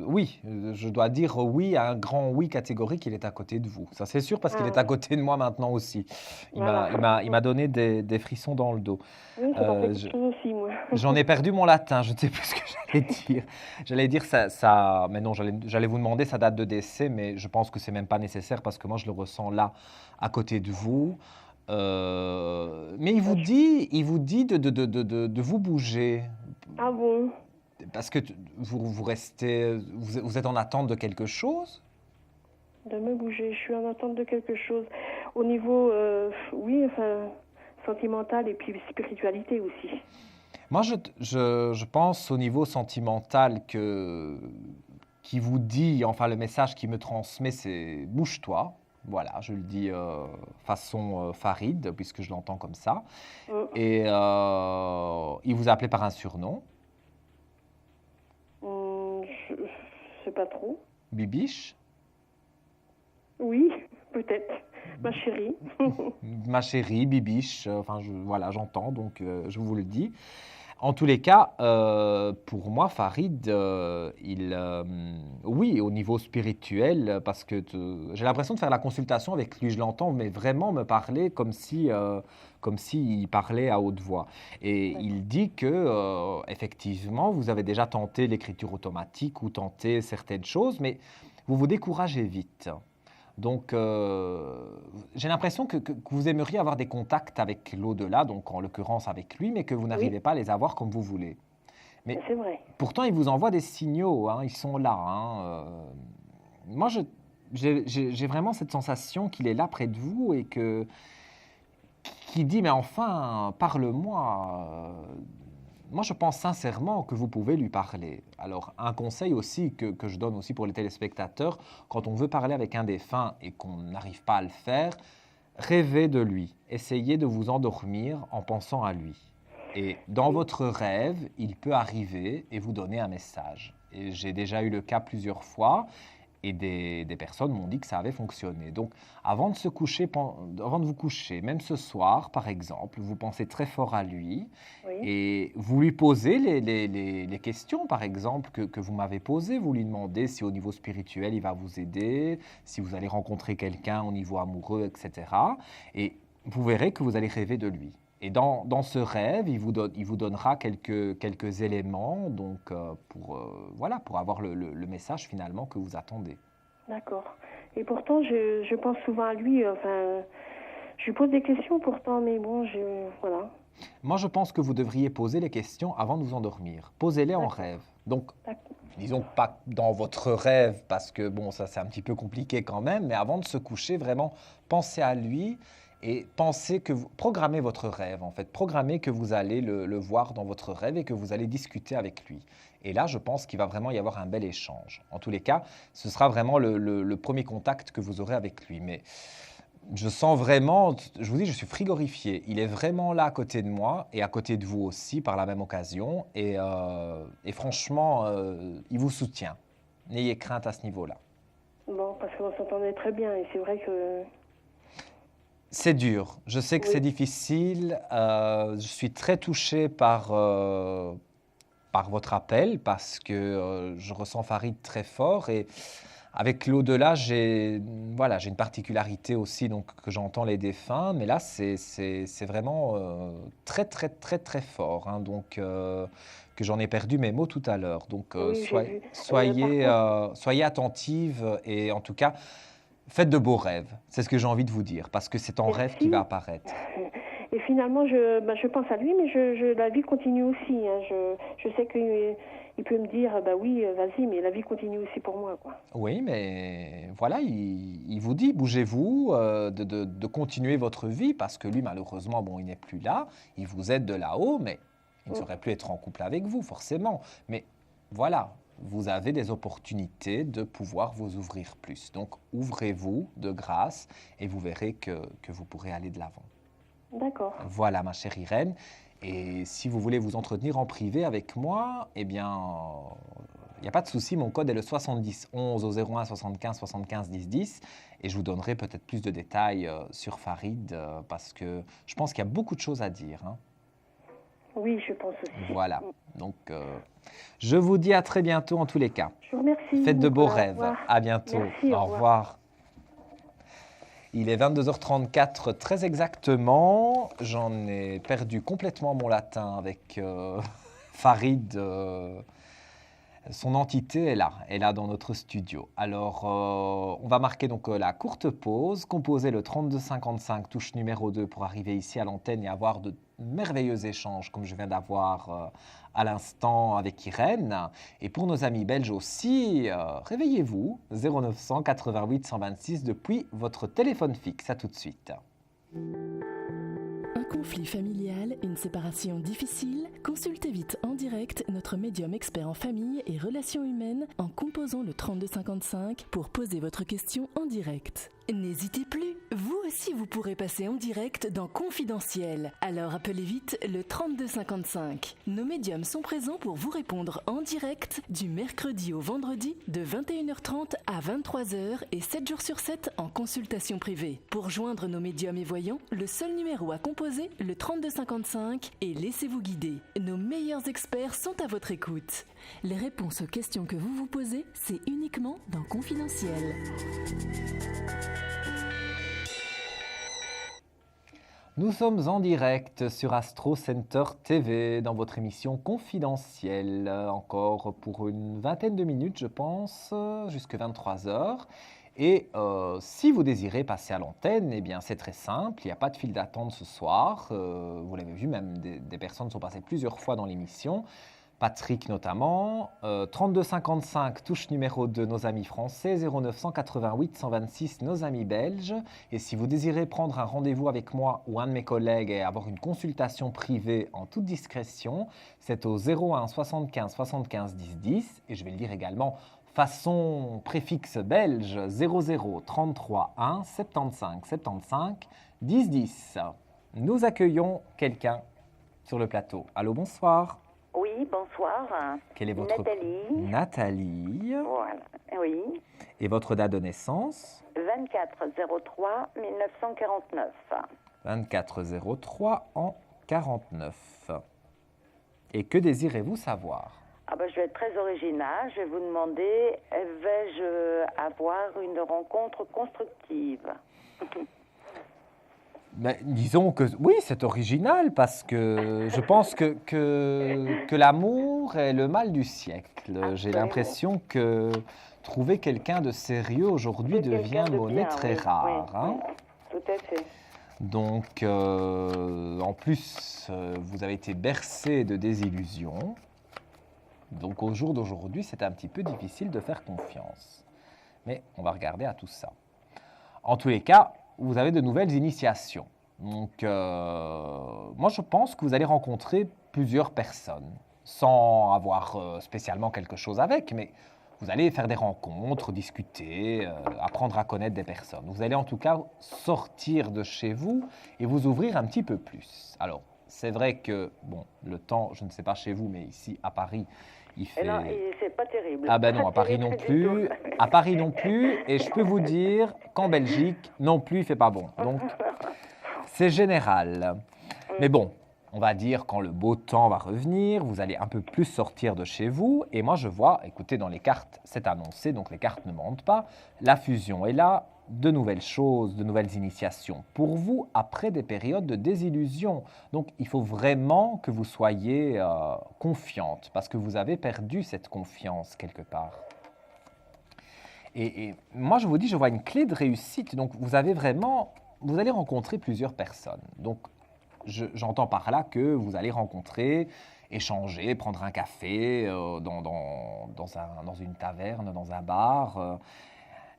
S1: oui, je dois dire oui, un grand oui catégorique, il est à côté de vous. Ça, c'est sûr, parce qu'il
S2: Ah
S1: est à
S2: oui,
S1: côté de moi maintenant aussi.
S2: voilà.
S1: Il m'a donné des frissons dans le dos.
S2: Oui, ça m'a fait
S1: Je-
S2: quelque chose aussi, moi.
S1: J'en ai perdu mon latin, je ne sais plus ce que j'allais dire. J'allais dire mais non, j'allais vous demander sa date de décès, mais je pense que c'est même pas nécessaire parce que moi je le ressens là, à côté de vous. Mais il vous dit de vous bouger
S2: Ah bon?
S1: parce que vous restez, vous êtes en attente de quelque chose.
S2: De me bouger. Je suis en attente de quelque chose. Au niveau, oui, enfin, sentimental et puis spiritualité aussi.
S1: Moi, je pense au niveau sentimental qui vous dit, enfin le message qui me transmet, c'est bouge-toi. Voilà, je le dis façon Farid, puisque je l'entends comme ça.
S2: Mm.
S1: Et il vous a appelé par un surnom,
S2: Je sais pas trop.
S1: Bibiche,
S2: Oui, peut-être. Ma chérie.
S1: ma chérie, Bibiche, enfin voilà, j'entends, donc je vous le dis. En tous les cas, pour moi, Farid, oui, au niveau spirituel, parce que j'ai l'impression de faire la consultation avec lui, je l'entends, mais vraiment me parler comme s'il parlait à haute voix. Et il dit que, effectivement, vous avez déjà tenté l'écriture automatique ou tenté certaines choses, mais vous vous découragez vite. Donc, j'ai l'impression que vous aimeriez avoir des contacts avec l'au-delà, donc en l'occurrence avec lui, mais que vous n'arrivez pas à les avoir comme vous voulez. Mais
S2: C'est vrai.
S1: pourtant, il vous envoie des signaux, hein, ils sont là. Hein. Moi, j'ai vraiment cette sensation qu'il est là près de vous et qui dit, mais enfin, parle-moi. Moi, je pense sincèrement que vous pouvez lui parler. Alors, un conseil aussi que je donne aussi pour les téléspectateurs, quand on veut parler avec un défunt et qu'on n'arrive pas à le faire, rêvez de lui. Essayez de vous endormir en pensant à lui. Et dans votre rêve, il peut arriver et vous donner un message. Et j'ai déjà eu le cas plusieurs fois. Et des personnes m'ont dit que ça avait fonctionné. Donc, avant de vous coucher, même ce soir, par exemple, vous pensez très fort à lui
S2: Oui.
S1: et vous lui posez les questions, par exemple, que vous m'avez posées. Vous lui demandez si au niveau spirituel, il va vous aider, si vous allez rencontrer quelqu'un au niveau amoureux, etc. Et vous verrez que vous allez rêver de lui. Et dans ce rêve, il vous donnera quelques éléments donc, pour avoir le message finalement que vous attendez.
S2: D'accord. Et pourtant, je pense souvent à lui. Enfin, je lui pose des questions pourtant, mais bon, voilà.
S1: Moi, je pense que vous devriez poser les questions avant de vous endormir. Posez-les en rêve. Donc, disons pas dans votre rêve, parce que bon, ça c'est un petit peu compliqué quand même, mais avant de se coucher, vraiment, pensez à lui. Et programmez votre rêve en fait, programmez que vous allez le voir dans votre rêve et que vous allez discuter avec lui. Et là, je pense qu'il va vraiment y avoir un bel échange. En tous les cas, ce sera vraiment le premier contact que vous aurez avec lui. Mais je sens vraiment, je vous dis, je suis frigorifié. Il est vraiment là à côté de moi et à côté de vous aussi par la même occasion. Et franchement, il vous soutient. N'ayez crainte à ce niveau-là.
S2: Bon, parce qu'on s'entendait très bien et c'est vrai que...
S1: C'est dur. Je sais que c'est difficile. Je suis très touché par votre appel parce que je ressens Farid très fort et avec l'au-delà, j'ai une particularité aussi donc que j'entends les défunts, mais là c'est vraiment très très très très fort. Hein, donc que j'en ai perdu mes mots tout à l'heure. Donc soyez attentive et en tout cas. Faites de beaux rêves, c'est ce que j'ai envie de vous dire, parce que c'est en rêve qu'il va apparaître.
S2: Et finalement, je pense à lui, mais la vie continue aussi. Hein. Je sais qu'il peut me dire, bah oui, vas-y, mais la vie continue aussi pour moi, quoi.
S1: Oui, mais voilà, il vous dit, bougez-vous, de continuer votre vie, parce que lui, malheureusement, bon, il n'est plus là, il vous aide de là-haut, mais il ne saurait plus être en couple avec vous, forcément. Mais voilà. Vous avez des opportunités de pouvoir vous ouvrir plus. Donc, ouvrez-vous de grâce et vous verrez que vous pourrez aller de l'avant.
S2: D'accord.
S1: Voilà, ma chère Irène. Et si vous voulez vous entretenir en privé avec moi, eh bien, il n'y a pas de souci. Mon code est le 70 11 au 01 75 75 10 10. Et je vous donnerai peut-être plus de détails sur Farid parce que je pense qu'il y a beaucoup de choses à dire. Hein.
S2: Oui, je pense aussi.
S1: Voilà. Donc, je vous dis à très bientôt en tous les cas.
S2: Je vous remercie.
S1: Faites de beaux
S2: Nicolas.
S1: rêves.
S2: Au revoir.
S1: À bientôt.
S2: Merci,
S1: au revoir. Il est 22h34 très exactement. J'en ai perdu complètement mon latin avec Farid. Son entité est là dans notre studio. Alors, on va marquer donc la courte pause, composer le 3255, touche numéro 2 pour arriver ici à l'antenne et avoir de merveilleux échanges comme je viens d'avoir à l'instant avec Irène. Et pour nos amis belges aussi, réveillez-vous, 0900 88 126 depuis votre téléphone fixe. À tout de suite.
S5: Un conflit familial, une séparation difficile? Consultez vite en direct notre médium expert en famille et relations humaines en composant le 3255 pour poser votre question en direct. N'hésitez plus, vous aussi vous pourrez passer en direct dans Confidentiel. Alors appelez vite le 3255. Nos médiums sont présents pour vous répondre en direct du mercredi au vendredi de 21h30 à 23h et 7 jours sur 7 en consultation privée. Pour joindre nos médiums et voyants, le seul numéro à composer, le 3255, et laissez-vous guider. Nos meilleurs experts sont à votre écoute. Les réponses aux questions que vous vous posez, c'est uniquement dans Confidentiel.
S1: Nous sommes en direct sur Astro Center TV dans votre émission Confidentielle, encore pour une vingtaine de minutes, je pense, jusqu'à 23h. Et si vous désirez passer à l'antenne, eh bien c'est très simple, il n'y a pas de file d'attente ce soir. Vous l'avez vu, même des personnes sont passées plusieurs fois dans l'émission. Patrick notamment, 3255, touche numéro 2, nos amis français, 0988 126, nos amis belges. Et si vous désirez prendre un rendez-vous avec moi ou un de mes collègues et avoir une consultation privée en toute discrétion, c'est au 01 75 75 10 10. Et je vais le dire également, façon préfixe belge, 00 33 1 75 75 10 10. Nous accueillons quelqu'un sur le plateau. Allô, bonsoir.
S8: Oui, bonsoir.
S1: Quel est votre
S8: Nathalie.
S1: Nathalie.
S8: Voilà, oui.
S1: Et votre date de naissance?
S8: 24 03 1949.
S1: 24 03 en 49. Et que désirez-vous savoir?
S8: Ah ben, je vais être très originale. Je vais vous demander, vais-je avoir une rencontre constructive?
S1: Mais disons que oui, c'est original parce que je pense que l'amour est le mal du siècle. J'ai l'impression que trouver quelqu'un de sérieux aujourd'hui devient monnaie très rare. Hein.
S8: Tout à fait.
S1: Donc, en plus, vous avez été bercé de désillusions. Donc, au jour d'aujourd'hui, c'est un petit peu difficile de faire confiance. Mais on va regarder à tout ça. En tous les cas, vous avez de nouvelles initiations. Donc, moi, je pense que vous allez rencontrer plusieurs personnes, sans avoir spécialement quelque chose avec, mais vous allez faire des rencontres, discuter, apprendre à connaître des personnes. Vous allez en tout cas sortir de chez vous et vous ouvrir un petit peu plus. Alors, c'est vrai que, bon, le temps, je ne sais pas chez vous, mais ici, à Paris, il fait...
S8: Non, c'est pas terrible.
S1: Ah ben non, à Paris non plus. À Paris non plus. Et je peux vous dire qu'en Belgique, non plus, il ne fait pas bon. Donc, c'est général. Mais bon, on va dire quand le beau temps va revenir, vous allez un peu plus sortir de chez vous. Et moi, je vois, écoutez, dans les cartes, c'est annoncé, donc les cartes ne mentent pas. La fusion est là, de nouvelles choses, de nouvelles initiations pour vous après des périodes de désillusion. Donc, il faut vraiment que vous soyez confiante parce que vous avez perdu cette confiance quelque part. Et moi, je vous dis, je vois une clé de réussite. Donc, vous allez rencontrer plusieurs personnes. Donc, j'entends par là que vous allez rencontrer, échanger, prendre un café dans une taverne, dans un bar,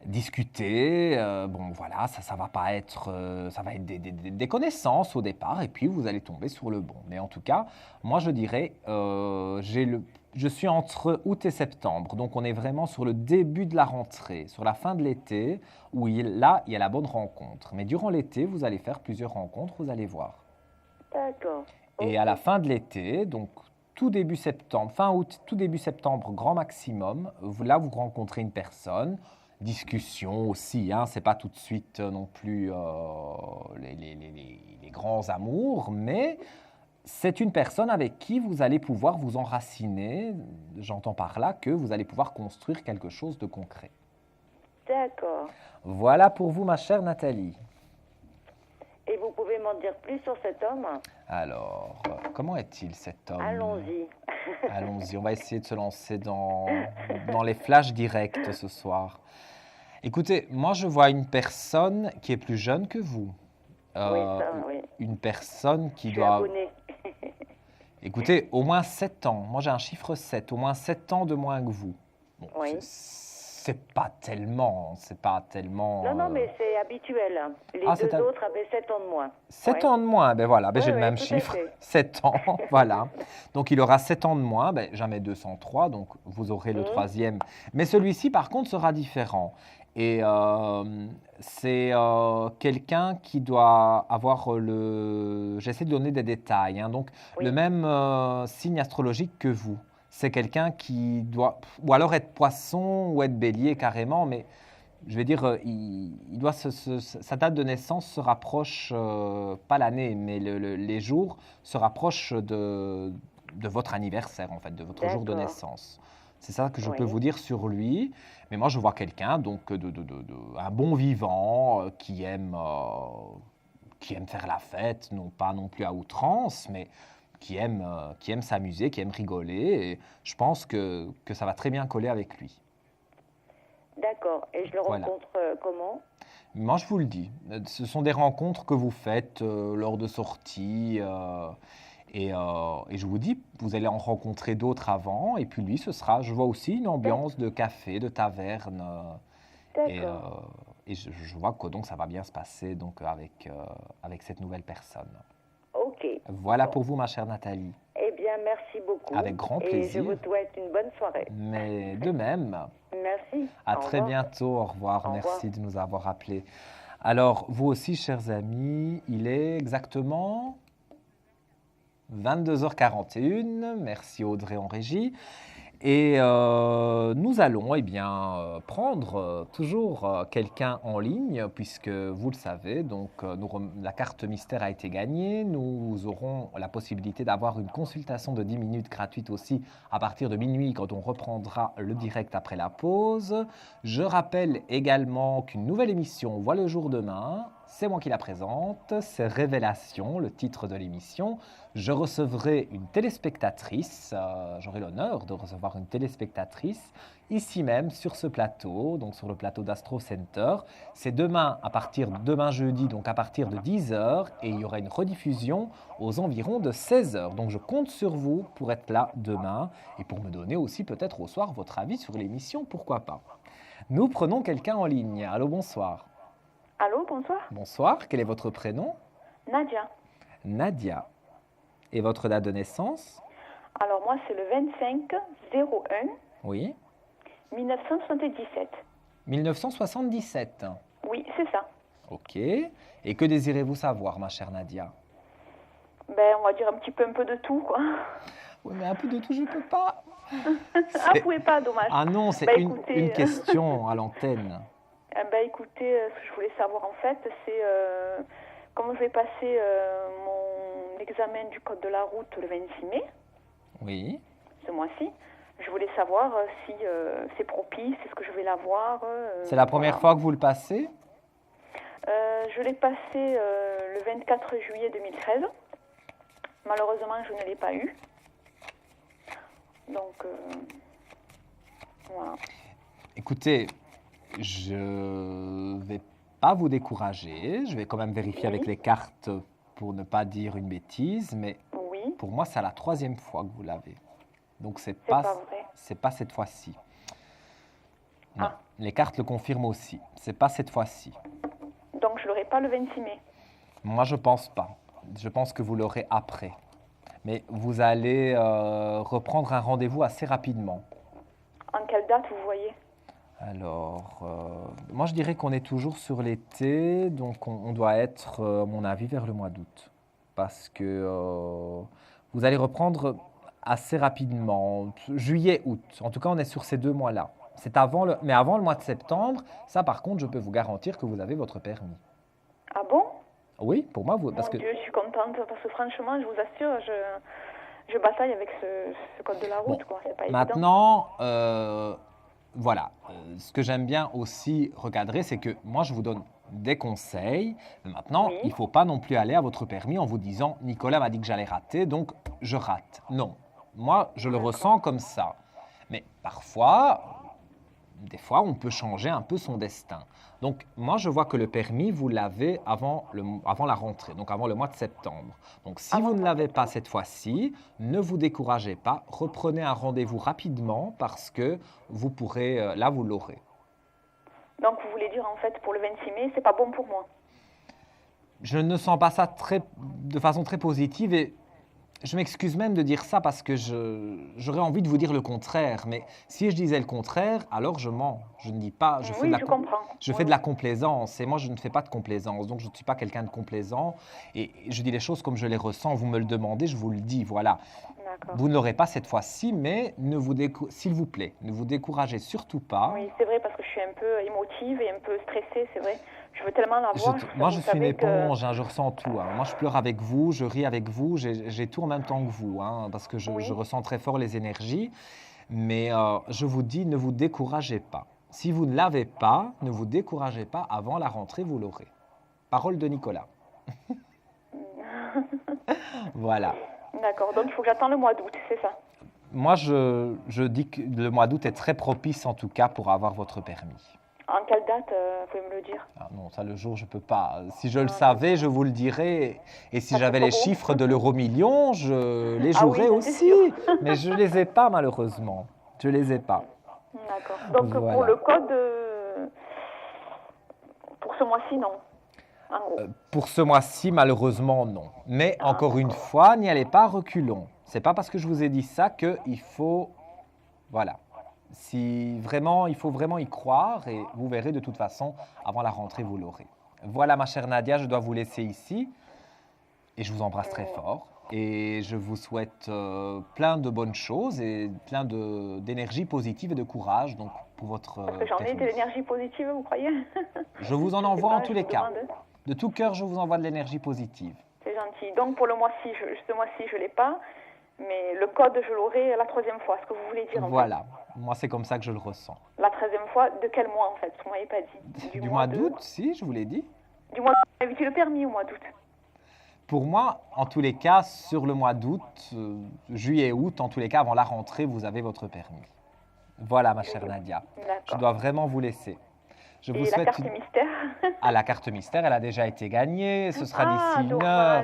S1: discuter. Bon, voilà, ça va pas être, ça va être des connaissances au départ, et puis vous allez tomber sur le bon. Mais en tout cas, moi, je dirais, je suis entre août et septembre, donc on est vraiment sur le début de la rentrée, sur la fin de l'été, où là, il y a la bonne rencontre. Mais durant l'été, vous allez faire plusieurs rencontres, vous allez voir.
S8: D'accord.
S1: Et à la fin de l'été, donc tout début septembre, fin août, tout début septembre, grand maximum, là, vous rencontrez une personne, discussion aussi, hein, c'est pas tout de suite non plus les grands amours, mais c'est une personne avec qui vous allez pouvoir vous enraciner. J'entends par là que vous allez pouvoir construire quelque chose de concret.
S8: D'accord.
S1: Voilà pour vous, ma chère Nathalie.
S8: Et vous pouvez m'en dire plus sur cet homme?
S1: Alors, comment est-il cet homme?
S8: Allons-y.
S1: Allons-y, on va essayer de se lancer dans les flashs directs ce soir. Écoutez, moi je vois une personne qui est plus jeune que vous.
S8: Oui, ça, oui.
S1: Une personne qui
S8: Je suis
S1: doit...
S8: abonnée.
S1: Écoutez, au moins 7 ans. Moi j'ai un chiffre 7, au moins 7 ans de moins que vous. Bon,
S8: Oui.
S1: c'est pas tellement...
S8: Non, mais c'est habituel. Les
S1: c'est
S8: deux autres avaient 7 ans de moins.
S1: 7
S8: Ouais.
S1: ans de moins, ben voilà, ben
S8: Oui,
S1: j'ai le
S8: oui,
S1: même
S8: tout à
S1: chiffre,
S8: fait.
S1: 7 ans, voilà. Donc il aura 7 ans de moins, ben, jamais 203, donc vous aurez le troisième. Mais celui-ci, par contre, sera différent. Et c'est quelqu'un qui doit avoir le... J'essaie de donner des détails, hein, donc
S8: Oui.
S1: le même signe astrologique que vous. C'est quelqu'un qui doit... Ou alors être poisson ou être bélier carrément, mais... Je vais dire, il doit sa date de naissance se rapproche, pas l'année, mais les jours se rapprochent de votre anniversaire, en fait, de votre jour de
S8: D'accord.
S1: naissance. C'est ça que je peux
S8: Oui.
S1: vous dire sur lui. Mais moi, je vois quelqu'un, donc, un bon vivant, qui aime faire la fête, non pas non plus à outrance, mais qui aime s'amuser, qui aime rigoler. Et je pense que ça va très bien coller avec lui.
S8: D'accord. Et je le
S1: Voilà.
S8: rencontre comment?
S1: Moi, je vous le dis, ce sont des rencontres que vous faites lors de sorties. Et je vous dis, vous allez en rencontrer d'autres avant. Et puis lui, ce sera, je vois aussi une ambiance de café, de taverne.
S8: D'accord.
S1: Et je vois que donc ça va bien se passer donc, avec cette nouvelle personne.
S8: Ok.
S1: Voilà
S8: Bon.
S1: pour vous, ma chère Nathalie.
S8: Eh bien, merci beaucoup.
S1: Avec grand
S8: Et
S1: plaisir.
S8: je vous souhaite une bonne soirée.
S1: Mais de même.
S8: Merci.
S1: À
S8: Au
S1: très
S8: revoir.
S1: bientôt, au revoir.
S8: Au
S1: Merci
S8: revoir.
S1: de nous avoir appelés. Alors, vous aussi, chers amis, il est exactement 22h41. Merci Audrey en régie. Et nous allons prendre toujours quelqu'un en ligne, puisque vous le savez, donc la carte mystère a été gagnée. Nous aurons la possibilité d'avoir une consultation de 10 minutes gratuite aussi à partir de minuit quand on reprendra le direct après la pause. Je rappelle également qu'une nouvelle émission voit le jour demain. C'est moi qui la présente, c'est Révélation, le titre de l'émission. Je recevrai une téléspectatrice, j'aurai l'honneur de recevoir une téléspectatrice ici même sur ce plateau, donc sur le plateau d'Astro Center. C'est demain jeudi, donc à partir de 10h, et il y aura une rediffusion aux environs de 16h. Donc je compte sur vous pour être là demain et pour me donner aussi peut-être au soir votre avis sur l'émission, pourquoi pas. Nous prenons quelqu'un en ligne. Allô, bonsoir.
S6: Allô, bonsoir.
S1: Bonsoir, quel est votre prénom?
S6: Nadia.
S1: Nadia. Et votre date de naissance?
S6: Alors moi, c'est le 25/01/1977.
S1: Oui.
S6: 1977.
S1: 1977.
S6: Oui, c'est ça.
S1: Ok. Et que désirez-vous savoir, ma chère Nadia?
S6: Ben, on va dire un peu de tout, quoi.
S1: Oui, mais un peu de tout, je ne peux pas.
S6: Ah, vous pouvez pas, dommage.
S1: Ah non, c'est
S6: Bah,
S1: une
S6: écoutez,
S1: question à l'antenne.
S6: Ben, écoutez, ce que je voulais savoir, en fait, c'est comment je vais passer mon examen du code de la route le 26 mai,
S1: Oui.
S6: ce mois-ci. Je voulais savoir si c'est propice, est-ce que je vais l'avoir.
S1: C'est la première fois que vous le passez?
S6: Je l'ai passé le 24 juillet 2013. Malheureusement, je ne l'ai pas eu. Donc, voilà.
S1: Écoutez, je ne vais pas vous décourager. Je vais quand même vérifier
S6: Oui.
S1: avec les cartes pour ne pas dire une bêtise, mais
S6: Oui,
S1: pour moi, c'est la 3e fois que vous l'avez. Donc, c'est
S6: pas
S1: pas
S6: vrai.
S1: cette fois-ci. Non,
S6: Ah.
S1: les cartes le confirment aussi. C'est pas cette fois-ci.
S6: Donc, je l'aurai pas le 26 mai.
S1: Moi, je pense pas. Je pense que vous l'aurez après. Mais vous allez reprendre un rendez-vous assez rapidement.
S6: En quelle date vous voyez?
S1: Alors, moi, je dirais qu'on est toujours sur l'été, donc on doit être, à mon avis, vers le mois d'août. Parce que vous allez reprendre assez rapidement, juillet, août. En tout cas, on est sur ces 2 mois-là. C'est mais avant le mois de septembre, ça, par contre, je peux vous garantir que vous avez votre permis.
S6: Ah bon?
S1: Oui, pour moi,
S6: Mon Dieu, je suis contente parce que franchement, je vous assure, je bataille avec ce code de la route, quoi. C'est pas évident.
S1: Maintenant, voilà, ce que j'aime bien aussi recadrer, c'est que moi, je vous donne des conseils. Mais maintenant, il ne faut pas non plus aller à votre permis en vous disant « Nicolas m'a dit que j'allais rater, donc je rate ». Non, moi, je le ressens comme ça. Mais parfois, des fois, on peut changer un peu son destin. Donc, moi, je vois que le permis, vous l'avez avant la rentrée, donc avant le mois de septembre. Donc, si vous ne l'avez pas cette fois-ci, ne vous découragez pas. Reprenez un rendez-vous rapidement parce que vous pourrez, là, vous l'aurez.
S6: Donc, vous voulez dire, en fait, pour le 26 mai, c'est pas bon pour moi?
S1: Je ne sens pas ça de façon très positive et je m'excuse même de dire ça parce que j'aurais envie de vous dire le contraire. Mais si je disais le contraire, alors je mens. Je ne dis pas. Je fais de la complaisance et moi, je ne fais pas de complaisance. Donc, je ne suis pas quelqu'un de complaisant et je dis les choses comme je les ressens. Vous me le demandez, je vous le dis. Voilà. Vous ne l'aurez pas cette fois-ci, mais s'il vous plaît, ne vous découragez surtout pas.
S6: Oui, c'est vrai parce que je suis un peu émotive et un peu stressée, c'est vrai. Je veux tellement l'avoir.
S1: Moi, je suis une éponge, hein, je ressens tout. Hein. Moi, je pleure avec vous, je ris avec vous, j'ai tout en même temps que vous, hein, parce que je ressens très fort les énergies. Mais je vous dis, ne vous découragez pas. Si vous ne l'avez pas, ne vous découragez pas. Avant la rentrée, vous l'aurez. Parole de Nicolas. Voilà.
S6: D'accord, donc il faut que j'attende le mois d'août, c'est ça?
S1: Moi, je dis que le mois d'août est très propice, en tout cas, pour avoir votre permis.
S6: En quelle date, vous pouvez me le dire?
S1: Ah non, ça, le jour, je ne peux pas. Si je le savais, je vous le dirais. Et si j'avais les chiffres de l'euro-million, je les jouerais aussi. Mais je ne les ai pas, malheureusement. Je ne les ai pas.
S6: D'accord. Donc, voilà. Pour le code, pour ce mois-ci, non.
S1: Pour ce mois-ci, malheureusement, non. Mais encore une fois, n'y allez pas reculons. Ce n'est pas parce que je vous ai dit ça qu'il faut... Voilà. Il faut vraiment y croire et vous verrez de toute façon, avant la rentrée, vous l'aurez. Voilà, ma chère Nadia, je dois vous laisser ici. Et je vous embrasse très fort. Et je vous souhaite plein de bonnes choses et plein d'énergie positive et de courage donc, pour votre...
S6: J'en ai de l'énergie positive, vous croyez?
S1: Je vous en envoie en tous les cas. De tout cœur, je vous envoie de l'énergie positive.
S6: C'est gentil. Donc, pour ce mois-ci, je ne l'ai pas. Mais le code, je l'aurai la 3e fois, ce que vous voulez dire.
S1: Voilà. Moi, c'est comme ça que je le ressens.
S6: La 13e fois, de quel mois, en fait? Vous ne m'avez pas dit.
S1: Du mois d'août, si, je vous l'ai dit.
S6: Du mois d'août, vous avez le permis au mois d'août?
S1: Pour moi, en tous les cas, sur le mois d'août, juillet, août, en tous les cas, avant la rentrée, vous avez votre permis. Voilà, ma chère Nadia. Je dois vraiment vous laisser. Je vous souhaite
S6: la carte mystère?
S1: La carte mystère, elle a déjà été gagnée. Ce sera d'ici 1 heure.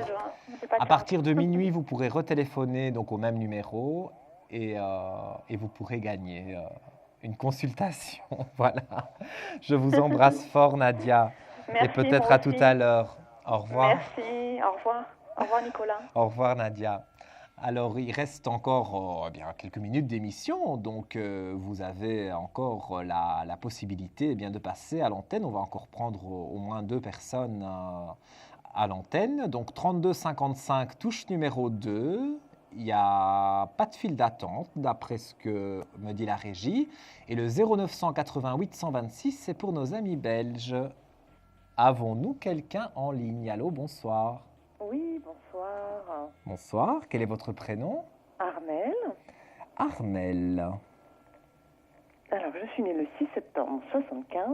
S1: À partir de minuit, vous pourrez retéléphoner donc, au même numéro et vous pourrez gagner une consultation. Voilà. Je vous embrasse fort, Nadia.
S6: Merci,
S1: et peut-être à tout à l'heure. Au revoir.
S6: Merci. Au revoir. Au revoir, Nicolas.
S1: Au revoir, Nadia. Alors, il reste encore quelques minutes d'émission, donc vous avez encore la possibilité de passer à l'antenne. On va encore prendre au moins 2 personnes à l'antenne. Donc, 32 55, touche numéro 2. Il n'y a pas de file d'attente, d'après ce que me dit la régie. Et le 0988 126, c'est pour nos amis belges. Avons-nous quelqu'un en ligne? Allô, bonsoir.
S9: Oui, bonsoir.
S1: Bonsoir, quel est votre prénom?
S9: Armelle.
S1: Armelle.
S9: Alors, je suis née le 6 septembre 75.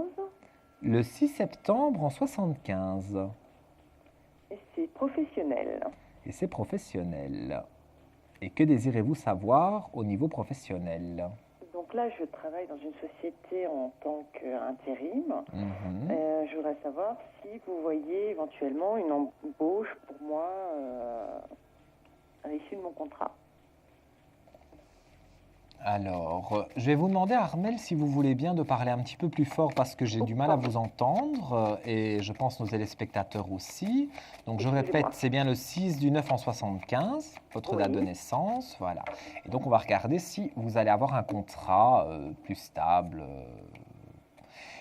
S1: Le 6 septembre en 75.
S9: Et c'est professionnel.
S1: Et c'est professionnel. Et que désirez-vous savoir au niveau professionnel?
S9: Donc là, je travaille dans une société en tant qu'intérim. Je voudrais savoir si vous voyez éventuellement une embauche pour moi à l'issue de mon contrat.
S1: Alors, je vais vous demander, Armelle, si vous voulez bien de parler un petit peu plus fort parce que j'ai du mal à vous entendre et je pense nos téléspectateurs aussi. Donc, je répète, c'est bien le 6 du 9 en 75, votre date de naissance. Voilà. Et donc, on va regarder si vous allez avoir un contrat plus stable.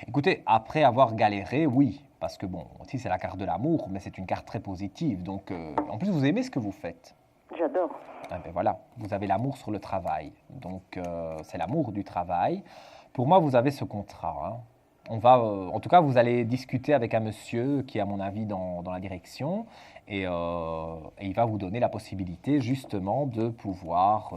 S1: Écoutez, après avoir galéré, oui, parce que bon, aussi c'est la carte de l'amour, mais c'est une carte très positive. Donc, en plus, vous aimez ce que vous faites.
S9: J'adore.
S1: Ah ben voilà, vous avez l'amour sur le travail. Donc, c'est l'amour du travail. Pour moi, vous avez ce contrat. en tout cas, vous allez discuter avec un monsieur qui est, à mon avis, dans la direction et il va vous donner la possibilité, justement, de pouvoir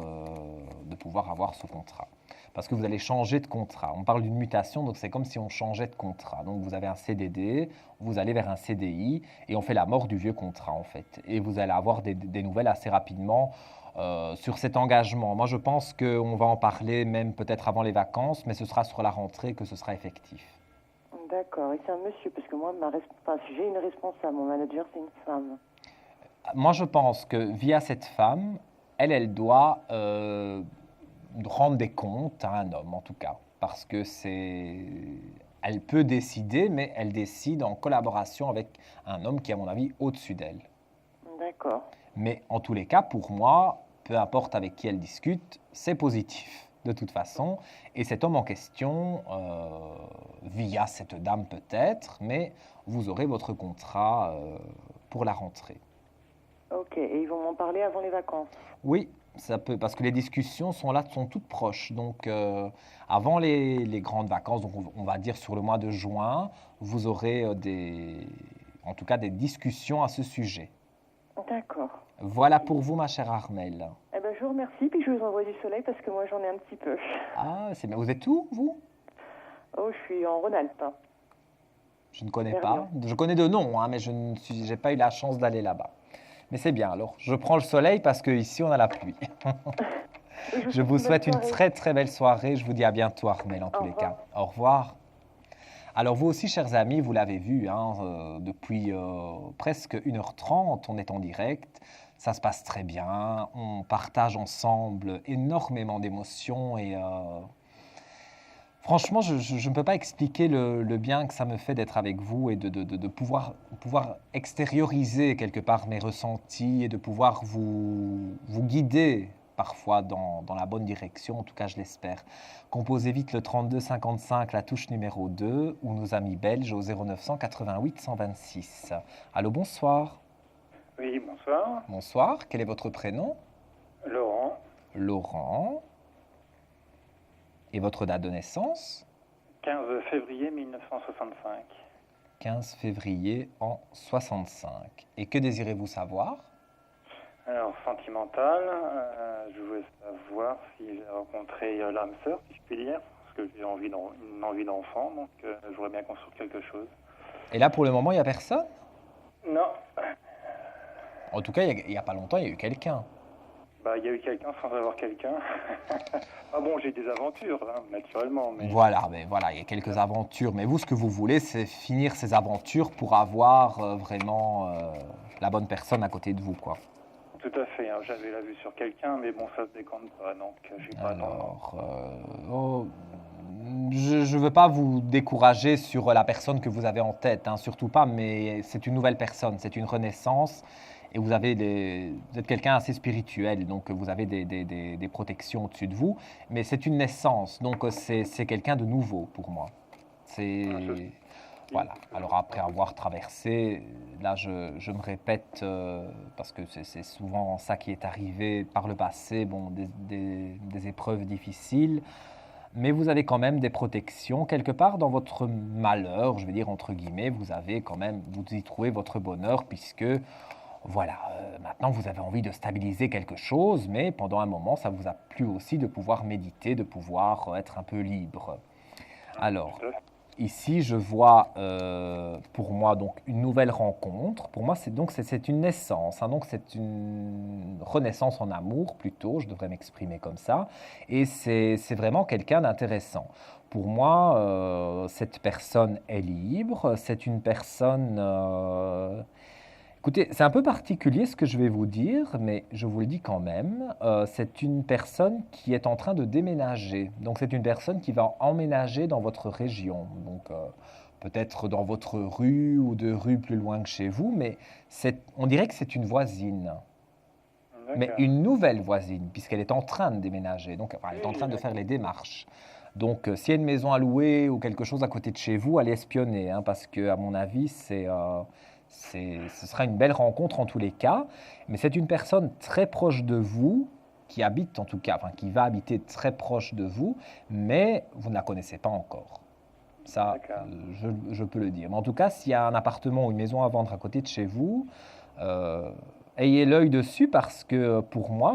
S1: avoir ce contrat. Parce que vous allez changer de contrat. On parle d'une mutation, donc c'est comme si on changeait de contrat. Donc vous avez un CDD, vous allez vers un CDI et on fait la mort du vieux contrat, en fait. Et vous allez avoir des nouvelles assez rapidement sur cet engagement. Moi, je pense qu'on va en parler même peut-être avant les vacances, mais ce sera sur la rentrée que ce sera effectif.
S9: D'accord. Et c'est un monsieur, parce que moi, j'ai une responsable. Mon manager, c'est une femme.
S1: Moi, je pense que via cette femme, elle doit rendre des comptes à un homme, en tout cas. Parce que elle peut décider, mais elle décide en collaboration avec un homme qui est, à mon avis, au-dessus d'elle.
S9: D'accord.
S1: Mais en tous les cas, pour moi, peu importe avec qui elle discute, c'est positif, de toute façon. Et cet homme en question, via cette dame peut-être, mais vous aurez votre contrat pour la rentrée.
S9: Ok, et ils vont m'en parler avant les vacances?
S1: Oui, ça peut, parce que les discussions sont toutes proches. Donc, avant les grandes vacances, donc on va dire sur le mois de juin, vous aurez en tout cas des discussions à ce sujet.
S9: D'accord.
S1: Voilà pour vous, ma chère Armelle.
S9: Eh ben, je vous remercie, puis je vous envoie du soleil parce que moi, j'en ai un petit peu.
S1: Ah, c'est bien. Vous êtes où, vous?
S9: Oh, je suis en Rhône-Alpes.
S1: Je ne connais pas. Je connais de nom, hein, mais je n'ai pas eu la chance d'aller là-bas. Mais c'est bien, alors. Je prends le soleil parce qu'ici, on a la pluie. Je vous souhaite une très, très belle soirée. Je vous dis à bientôt, Armelle, en tous les cas. Au revoir. Alors, vous aussi, chers amis, vous l'avez vu, hein, depuis presque 1h30, on est en direct. Ça se passe très bien. On partage ensemble énormément d'émotions et franchement, je ne peux pas expliquer le bien que ça me fait d'être avec vous et de pouvoir extérioriser quelque part mes ressentis et de pouvoir vous guider parfois dans la bonne direction, en tout cas je l'espère. Composez vite le 32 55, la touche numéro 2, ou nos amis belges au 0900 88 126. Allô, bonsoir.
S10: Oui, bonsoir.
S1: Bonsoir, quel est votre prénom?
S10: Laurent.
S1: Laurent. Et votre date de naissance?
S10: 15 février 1965.
S1: 15 février en 65. Et que désirez-vous savoir?
S10: Alors, sentimental, je voulais savoir si j'ai rencontré l'âme sœur, si je puis dire, parce que j'ai une envie d'enfant, donc je voudrais bien construire quelque chose.
S1: Et là, pour le moment, il n'y a personne?
S10: Non.
S1: En tout cas, il n'y a pas longtemps, il y a eu quelqu'un.
S10: Bah, il y a eu quelqu'un sans avoir quelqu'un. Ah bon, j'ai des aventures, hein, naturellement. Mais...
S1: Voilà, il y a quelques aventures. Mais vous, ce que vous voulez, c'est finir ces aventures pour avoir vraiment la bonne personne à côté de vous, quoi.
S10: Tout à fait, hein, j'avais la vue sur quelqu'un, mais bon, ça se décompte pas, donc j'ai pas
S1: je ne veux pas vous décourager sur la personne que vous avez en tête, hein, surtout pas, mais c'est une nouvelle personne, c'est une renaissance. Et vous êtes quelqu'un assez spirituel, donc vous avez des protections au-dessus de vous. Mais c'est une naissance, donc c'est quelqu'un de nouveau pour moi. Voilà. Alors après avoir traversé, là je me répète, parce que c'est souvent ça qui est arrivé par le passé, bon, des épreuves difficiles. Mais vous avez quand même des protections. Quelque part dans votre malheur, je vais dire entre guillemets, vous y trouvez votre bonheur, puisque... Voilà, maintenant vous avez envie de stabiliser quelque chose, mais pendant un moment, ça vous a plu aussi de pouvoir méditer, de pouvoir être un peu libre. Alors, ici, je vois pour moi donc une nouvelle rencontre. Pour moi, c'est une naissance, hein, donc c'est une renaissance en amour plutôt, je devrais m'exprimer comme ça. Et c'est vraiment quelqu'un d'intéressant. Pour moi, cette personne est libre, c'est une personne... Écoutez, c'est un peu particulier ce que je vais vous dire, mais je vous le dis quand même. C'est une personne qui est en train de déménager. Donc, c'est une personne qui va emménager dans votre région. Donc, peut-être dans votre rue ou 2 rues plus loin que chez vous, mais on dirait que c'est une voisine. Mais une nouvelle voisine, puisqu'elle est en train de déménager. Donc, elle est en train de faire les démarches. Donc, s'il y a une maison à louer ou quelque chose à côté de chez vous, allez espionner, hein, parce qu'à mon avis, ce sera une belle rencontre en tous les cas, mais c'est une personne très proche de vous, qui habite en tout cas, enfin qui va habiter très proche de vous, mais vous ne la connaissez pas encore. Ça, je peux le dire. Mais en tout cas, s'il y a un appartement ou une maison à vendre à côté de chez vous, ayez l'œil dessus parce que pour moi,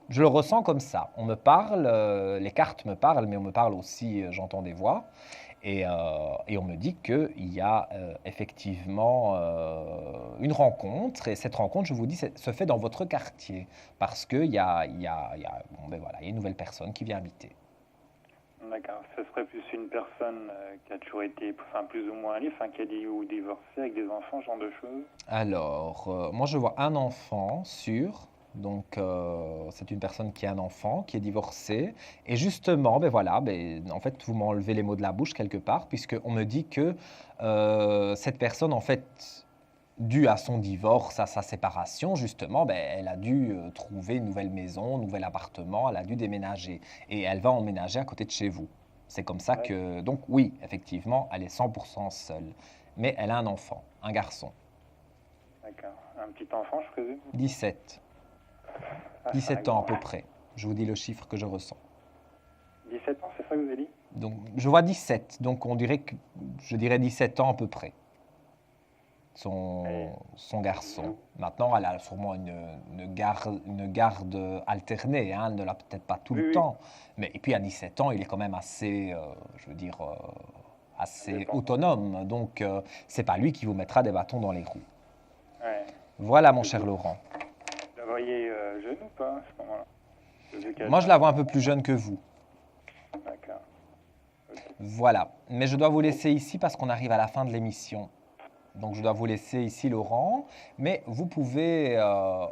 S1: je le ressens comme ça. On me parle, les cartes me parlent, mais on me parle aussi, j'entends des voix. Et on me dit qu'il y a effectivement une rencontre. Et cette rencontre, je vous dis, se fait dans votre quartier. Parce qu'il y a une nouvelle personne qui vient habiter.
S10: D'accord. Ce serait plus une personne qui a toujours été, plus ou moins libre, qui a divorcé avec des enfants, ce genre de choses.
S1: Alors, moi, je vois un enfant sûr. Donc, c'est une personne qui a un enfant, qui est divorcée. Et justement, en fait, vous m'enlevez les mots de la bouche quelque part, puisqu'on me dit que cette personne, en fait, dû à son divorce, à sa séparation, justement, elle a dû trouver une nouvelle maison, un nouvel appartement, elle a dû déménager. Et elle va emménager à côté de chez vous. C'est comme ça que... Donc oui, effectivement, elle est 100% seule. Mais elle a un enfant, un garçon.
S10: D'accord. Un petit enfant, je présume
S1: 17. 17 ans à peu près. Je vous dis le chiffre que je ressens.
S10: 17 ans, c'est ça que vous avez dit?
S1: Donc, je vois 17. Donc, je dirais 17 ans à peu près. Son garçon. Maintenant, elle a sûrement une garde alternée. Elle ne l'a peut-être pas tout le temps. Mais, et puis, à 17 ans, il est quand même assez, assez autonome. Donc, ce n'est pas lui qui vous mettra des bâtons dans les roues.
S10: Ouais.
S1: Voilà, mon cher Laurent.
S10: Vous la voyez jeune ou pas à ce moment-là?
S1: Moi, je la vois un peu plus jeune que vous.
S10: D'accord. Okay.
S1: Voilà. Mais je dois vous laisser ici parce qu'on arrive à la fin de l'émission. Donc, je dois vous laisser ici, Laurent. Mais vous pouvez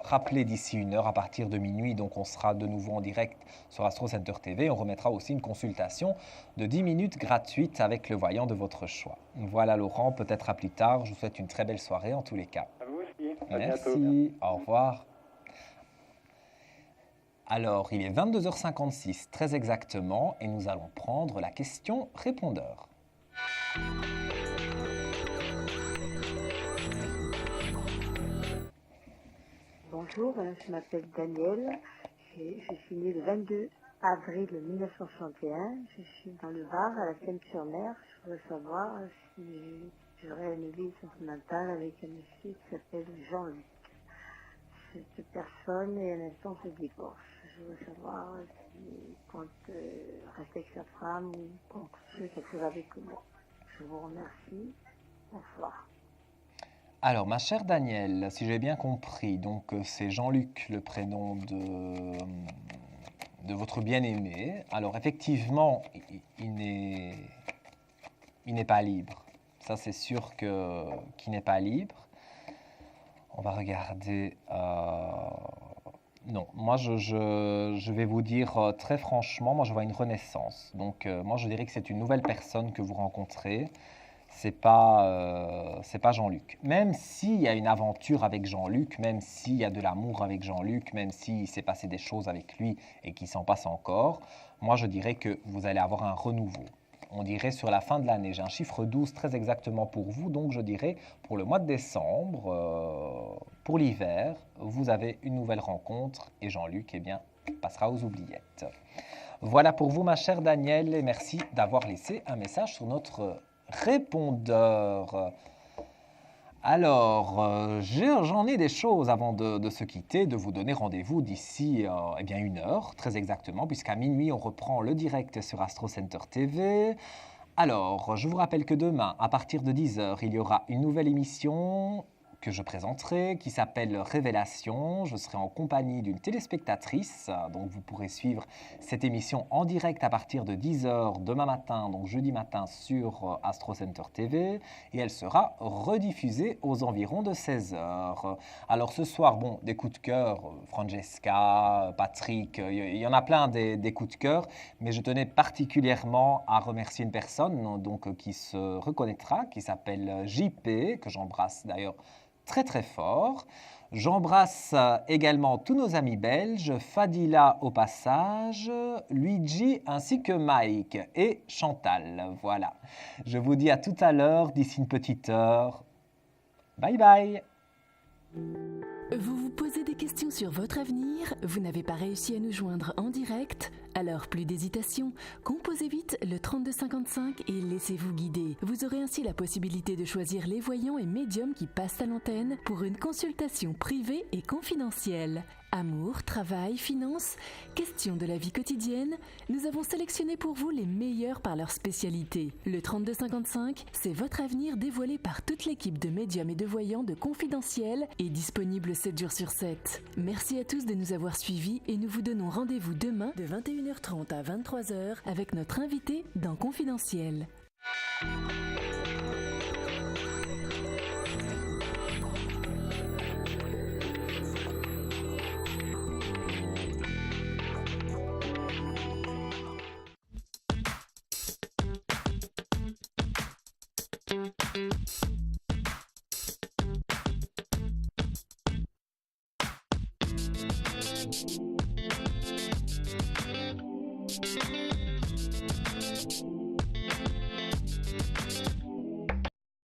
S1: rappeler d'ici 1 heure à partir de minuit. Donc, on sera de nouveau en direct sur Astro Center TV. On remettra aussi une consultation de 10 minutes gratuite avec le voyant de votre choix. Voilà, Laurent. Peut-être à plus tard. Je vous souhaite une très belle soirée en tous les cas.
S10: À vous aussi.
S1: Merci. Au revoir. Alors, il est 22h56 très exactement et nous allons prendre la question répondeur.
S11: Bonjour, je m'appelle Daniel. Je suis née le 22 avril 1961. Je suis dans le Var, à la Seine-sur-Mer. Je voudrais savoir si j'aurais une vie sentimentale avec un monsieur qui s'appelle Jean-Luc. Cette personne est en instance de divorce. Je voudrais savoir s'il compte rester avec sa femme ou construire quelque chose avec moi. Je vous remercie. Bonsoir.
S1: Alors, ma chère Danielle, si j'ai bien compris, donc c'est Jean-Luc, le prénom de votre bien-aimé. Alors, effectivement, il n'est pas libre. Ça, c'est sûr qu'il n'est pas libre. On va regarder. Non, moi, je vais vous dire très franchement, moi, je vois une renaissance. Donc, moi, je dirais que c'est une nouvelle personne que vous rencontrez. C'est pas Jean-Luc. Même s'il y a une aventure avec Jean-Luc, même s'il y a de l'amour avec Jean-Luc, même s'il s'est passé des choses avec lui et qu'il s'en passe encore, moi, je dirais que vous allez avoir un renouveau. On dirait sur la fin de l'année. J'ai un chiffre 12 très exactement pour vous, donc je dirais pour le mois de décembre, pour l'hiver, vous avez une nouvelle rencontre et Jean-Luc, passera aux oubliettes. Voilà pour vous, ma chère Danielle, et merci d'avoir laissé un message sur notre répondeur. Alors, j'en ai des choses avant de se quitter, de vous donner rendez-vous d'ici 1 heure, très exactement, puisqu'à minuit, on reprend le direct sur Astro Center TV. Alors, je vous rappelle que demain, à partir de 10h, il y aura une nouvelle émission que je présenterai, qui s'appelle Révélation. Je serai en compagnie d'une téléspectatrice, donc vous pourrez suivre cette émission en direct à partir de 10h demain matin, donc jeudi matin sur Astro Center TV, et elle sera rediffusée aux environs de 16h. Alors ce soir, bon, des coups de cœur, Francesca, Patrick, il y en a plein des coups de cœur, mais je tenais particulièrement à remercier une personne donc, qui se reconnaîtra, qui s'appelle JP, que j'embrasse d'ailleurs très très fort. J'embrasse également tous nos amis belges, Fadila au passage, Luigi ainsi que Mike et Chantal. Voilà. Je vous dis à tout à l'heure, d'ici une petite heure. Bye bye.
S5: Vous vous posez des questions sur votre avenir, vous n'avez pas réussi à nous joindre en direct? Alors plus d'hésitation, composez vite le 3255 et laissez-vous guider. Vous aurez ainsi la possibilité de choisir les voyants et médiums qui passent à l'antenne pour une consultation privée et confidentielle. Amour, travail, finances, questions de la vie quotidienne, nous avons sélectionné pour vous les meilleurs par leur spécialité. Le 3255, c'est votre avenir dévoilé par toute l'équipe de médiums et de voyants de Confidentiel et disponible 7 jours sur 7. Merci à tous de nous avoir suivis et nous vous donnons rendez-vous demain de 21h30 à 23h avec notre invité dans Confidentiel.